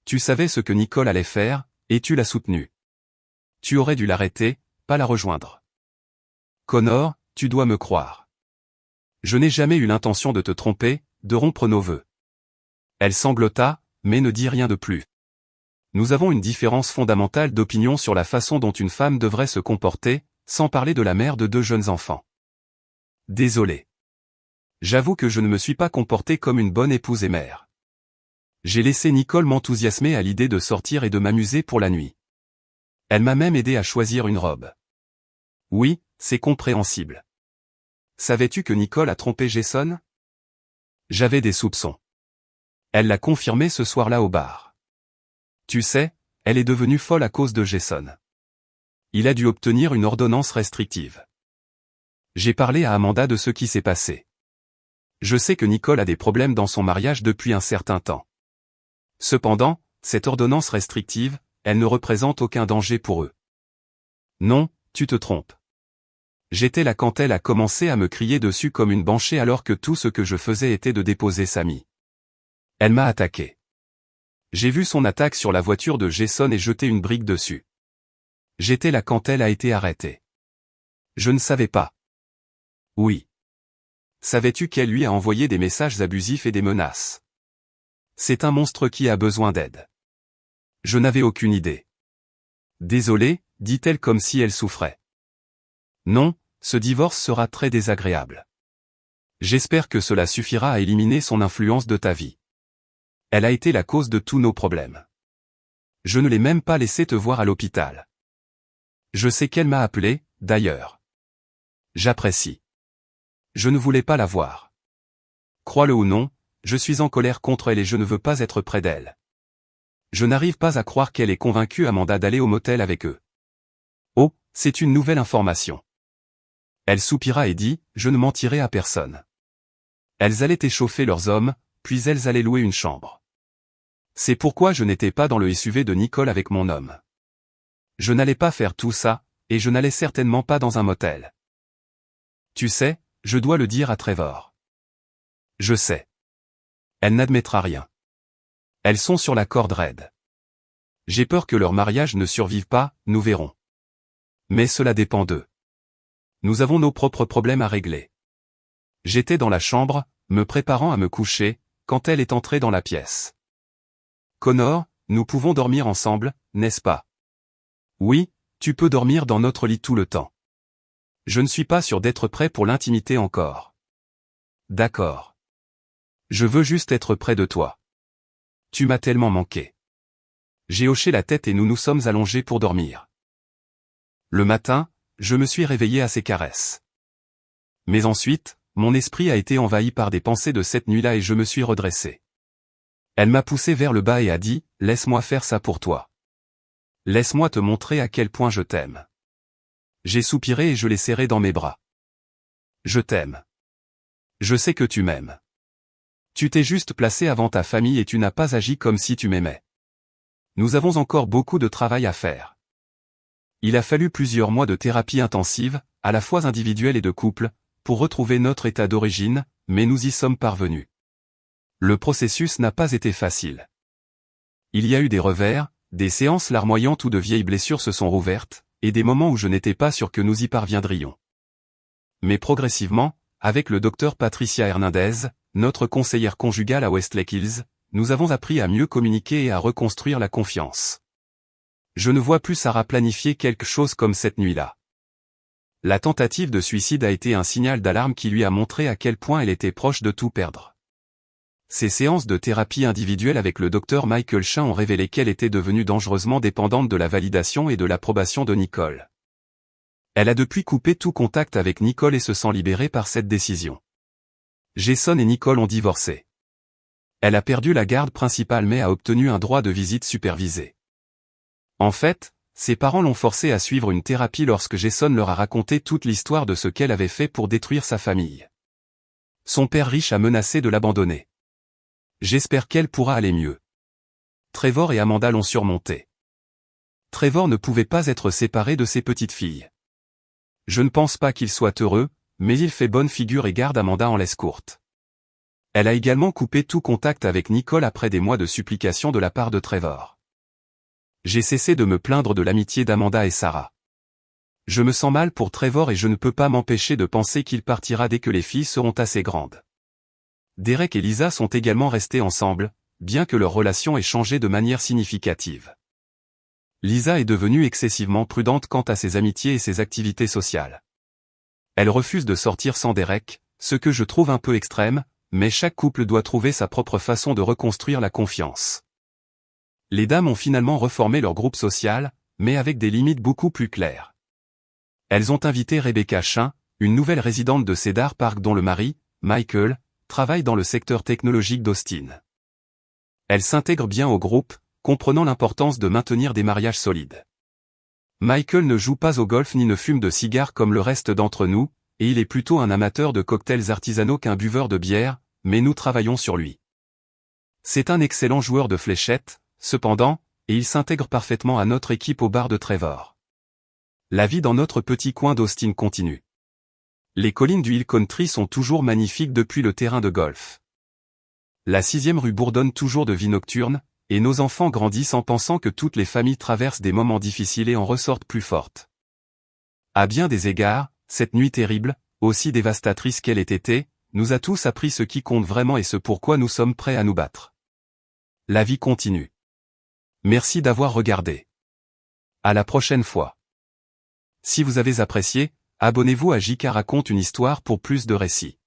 Speaker 1: Tu savais ce que Nicole allait faire, et tu l'as soutenue. Tu aurais dû l'arrêter, pas la rejoindre. Connor, tu dois me croire. Je n'ai jamais eu l'intention de te tromper, de rompre nos vœux. Elle sanglota, mais ne dit rien de plus. Nous avons une différence fondamentale d'opinion sur la façon dont une femme devrait se comporter, sans parler de la mère de 2 jeunes enfants. Désolé. J'avoue que je ne me suis pas comporté comme une bonne épouse et mère. J'ai laissé Nicole m'enthousiasmer à l'idée de sortir et de m'amuser pour la nuit. Elle m'a même aidé à choisir une robe. Oui, c'est compréhensible. Savais-tu que Nicole a trompé Jason? J'avais des soupçons. Elle l'a confirmé ce soir-là au bar. Tu sais, elle est devenue folle à cause de Jason. Il a dû obtenir une ordonnance restrictive. J'ai parlé à Amanda de ce qui s'est passé. Je sais que Nicole a des problèmes dans son mariage depuis un certain temps. Cependant, cette ordonnance restrictive, elle ne représente aucun danger pour eux. Non, tu te trompes. J'étais là quand elle a commencé à me crier dessus comme une banshee alors que tout ce que je faisais était de déposer Sammy. Elle m'a attaqué. J'ai vu son attaque sur la voiture de Jason et jeté une brique dessus. J'étais là quand elle a été arrêtée. Je ne savais pas. Oui. Savais-tu qu'elle lui a envoyé des messages abusifs et des menaces? C'est un monstre qui a besoin d'aide. Je n'avais aucune idée. Désolée, dit-elle comme si elle souffrait. Non, ce divorce sera très désagréable. J'espère que cela suffira à éliminer son influence de ta vie. Elle a été la cause de tous nos problèmes. Je ne l'ai même pas laissé te voir à l'hôpital. Je sais qu'elle m'a appelé, d'ailleurs. J'apprécie. Je ne voulais pas la voir. Crois-le ou non, je suis en colère contre elle et je ne veux pas être près d'elle. Je n'arrive pas à croire qu'elle ait convaincu Amanda d'aller au motel avec eux. Oh, c'est une nouvelle information. Elle soupira et dit, je ne mentirai à personne. Elles allaient échauffer leurs hommes, puis elles allaient louer une chambre. C'est pourquoi je n'étais pas dans le SUV de Nicole avec mon homme. Je n'allais pas faire tout ça, et je n'allais certainement pas dans un motel. Tu sais, je dois le dire à Trevor. Je sais. Elle n'admettra rien. Elles sont sur la corde raide. J'ai peur que leur mariage ne survive pas, nous verrons. Mais cela dépend d'eux. Nous avons nos propres problèmes à régler. J'étais dans la chambre, me préparant à me coucher, quand elle est entrée dans la pièce. Connor, nous pouvons dormir ensemble, n'est-ce pas? Oui, tu peux dormir dans notre lit tout le temps. Je ne suis pas sûr d'être prêt pour l'intimité encore. D'accord. Je veux juste être près de toi. Tu m'as tellement manqué. J'ai hoché la tête et nous nous sommes allongés pour dormir. Le matin, je me suis réveillé à ses caresses. Mais ensuite, mon esprit a été envahi par des pensées de cette nuit-là et je me suis redressé. Elle m'a poussé vers le bas et a dit, « Laisse-moi faire ça pour toi. Laisse-moi te montrer à quel point je t'aime. » J'ai soupiré et je l'ai serré dans mes bras. Je t'aime. Je sais que tu m'aimes. Tu t'es juste placé avant ta famille et tu n'as pas agi comme si tu m'aimais. Nous avons encore beaucoup de travail à faire. Il a fallu plusieurs mois de thérapie intensive, à la fois individuelle et de couple, pour retrouver notre état d'origine, mais nous y sommes parvenus. Le processus n'a pas été facile. Il y a eu des revers, des séances larmoyantes où de vieilles blessures se sont rouvertes, et des moments où je n'étais pas sûr que nous y parviendrions. Mais progressivement, avec le docteur Patricia Hernandez, notre conseillère conjugale à Westlake Hills, nous avons appris à mieux communiquer et à reconstruire la confiance. Je ne vois plus Sarah planifier quelque chose comme cette nuit-là. La tentative de suicide a été un signal d'alarme qui lui a montré à quel point elle était proche de tout perdre. Ces séances de thérapie individuelle avec le docteur Michael Shah ont révélé qu'elle était devenue dangereusement dépendante de la validation et de l'approbation de Nicole. Elle a depuis coupé tout contact avec Nicole et se sent libérée par cette décision. Jason et Nicole ont divorcé. Elle a perdu la garde principale mais a obtenu un droit de visite supervisé. En fait, ses parents l'ont forcée à suivre une thérapie lorsque Jason leur a raconté toute l'histoire de ce qu'elle avait fait pour détruire sa famille. Son père riche a menacé de l'abandonner. J'espère qu'elle pourra aller mieux. Trevor et Amanda l'ont surmonté. Trevor ne pouvait pas être séparé de ses petites filles. Je ne pense pas qu'il soit heureux, mais il fait bonne figure et garde Amanda en laisse courte. Elle a également coupé tout contact avec Nicole après des mois de supplications de la part de Trevor. J'ai cessé de me plaindre de l'amitié d'Amanda et Sarah. Je me sens mal pour Trevor et je ne peux pas m'empêcher de penser qu'il partira dès que les filles seront assez grandes. Derek et Lisa sont également restés ensemble, bien que leur relation ait changé de manière significative. Lisa est devenue excessivement prudente quant à ses amitiés et ses activités sociales. Elle refuse de sortir sans Derek, ce que je trouve un peu extrême, mais chaque couple doit trouver sa propre façon de reconstruire la confiance. Les dames ont finalement reformé leur groupe social, mais avec des limites beaucoup plus claires. Elles ont invité Rebecca Chin, une nouvelle résidente de Cedar Park dont le mari, Michael, travaille dans le secteur technologique d'Austin. Elle s'intègre bien au groupe, comprenant l'importance de maintenir des mariages solides. Michael ne joue pas au golf ni ne fume de cigares comme le reste d'entre nous, et il est plutôt un amateur de cocktails artisanaux qu'un buveur de bière, mais nous travaillons sur lui. C'est un excellent joueur de fléchettes, cependant, et il s'intègre parfaitement à notre équipe au bar de Trevor. La vie dans notre petit coin d'Austin continue. Les collines du Hill Country sont toujours magnifiques depuis le terrain de golf. La 6e rue bourdonne toujours de vie nocturne, et nos enfants grandissent en pensant que toutes les familles traversent des moments difficiles et en ressortent plus fortes. À bien des égards, cette nuit terrible, aussi dévastatrice qu'elle ait été, nous a tous appris ce qui compte vraiment et ce pourquoi nous sommes prêts à nous battre. La vie continue. Merci d'avoir regardé. À la prochaine fois. Si vous avez apprécié, abonnez-vous à JK raconte une histoire pour plus de récits.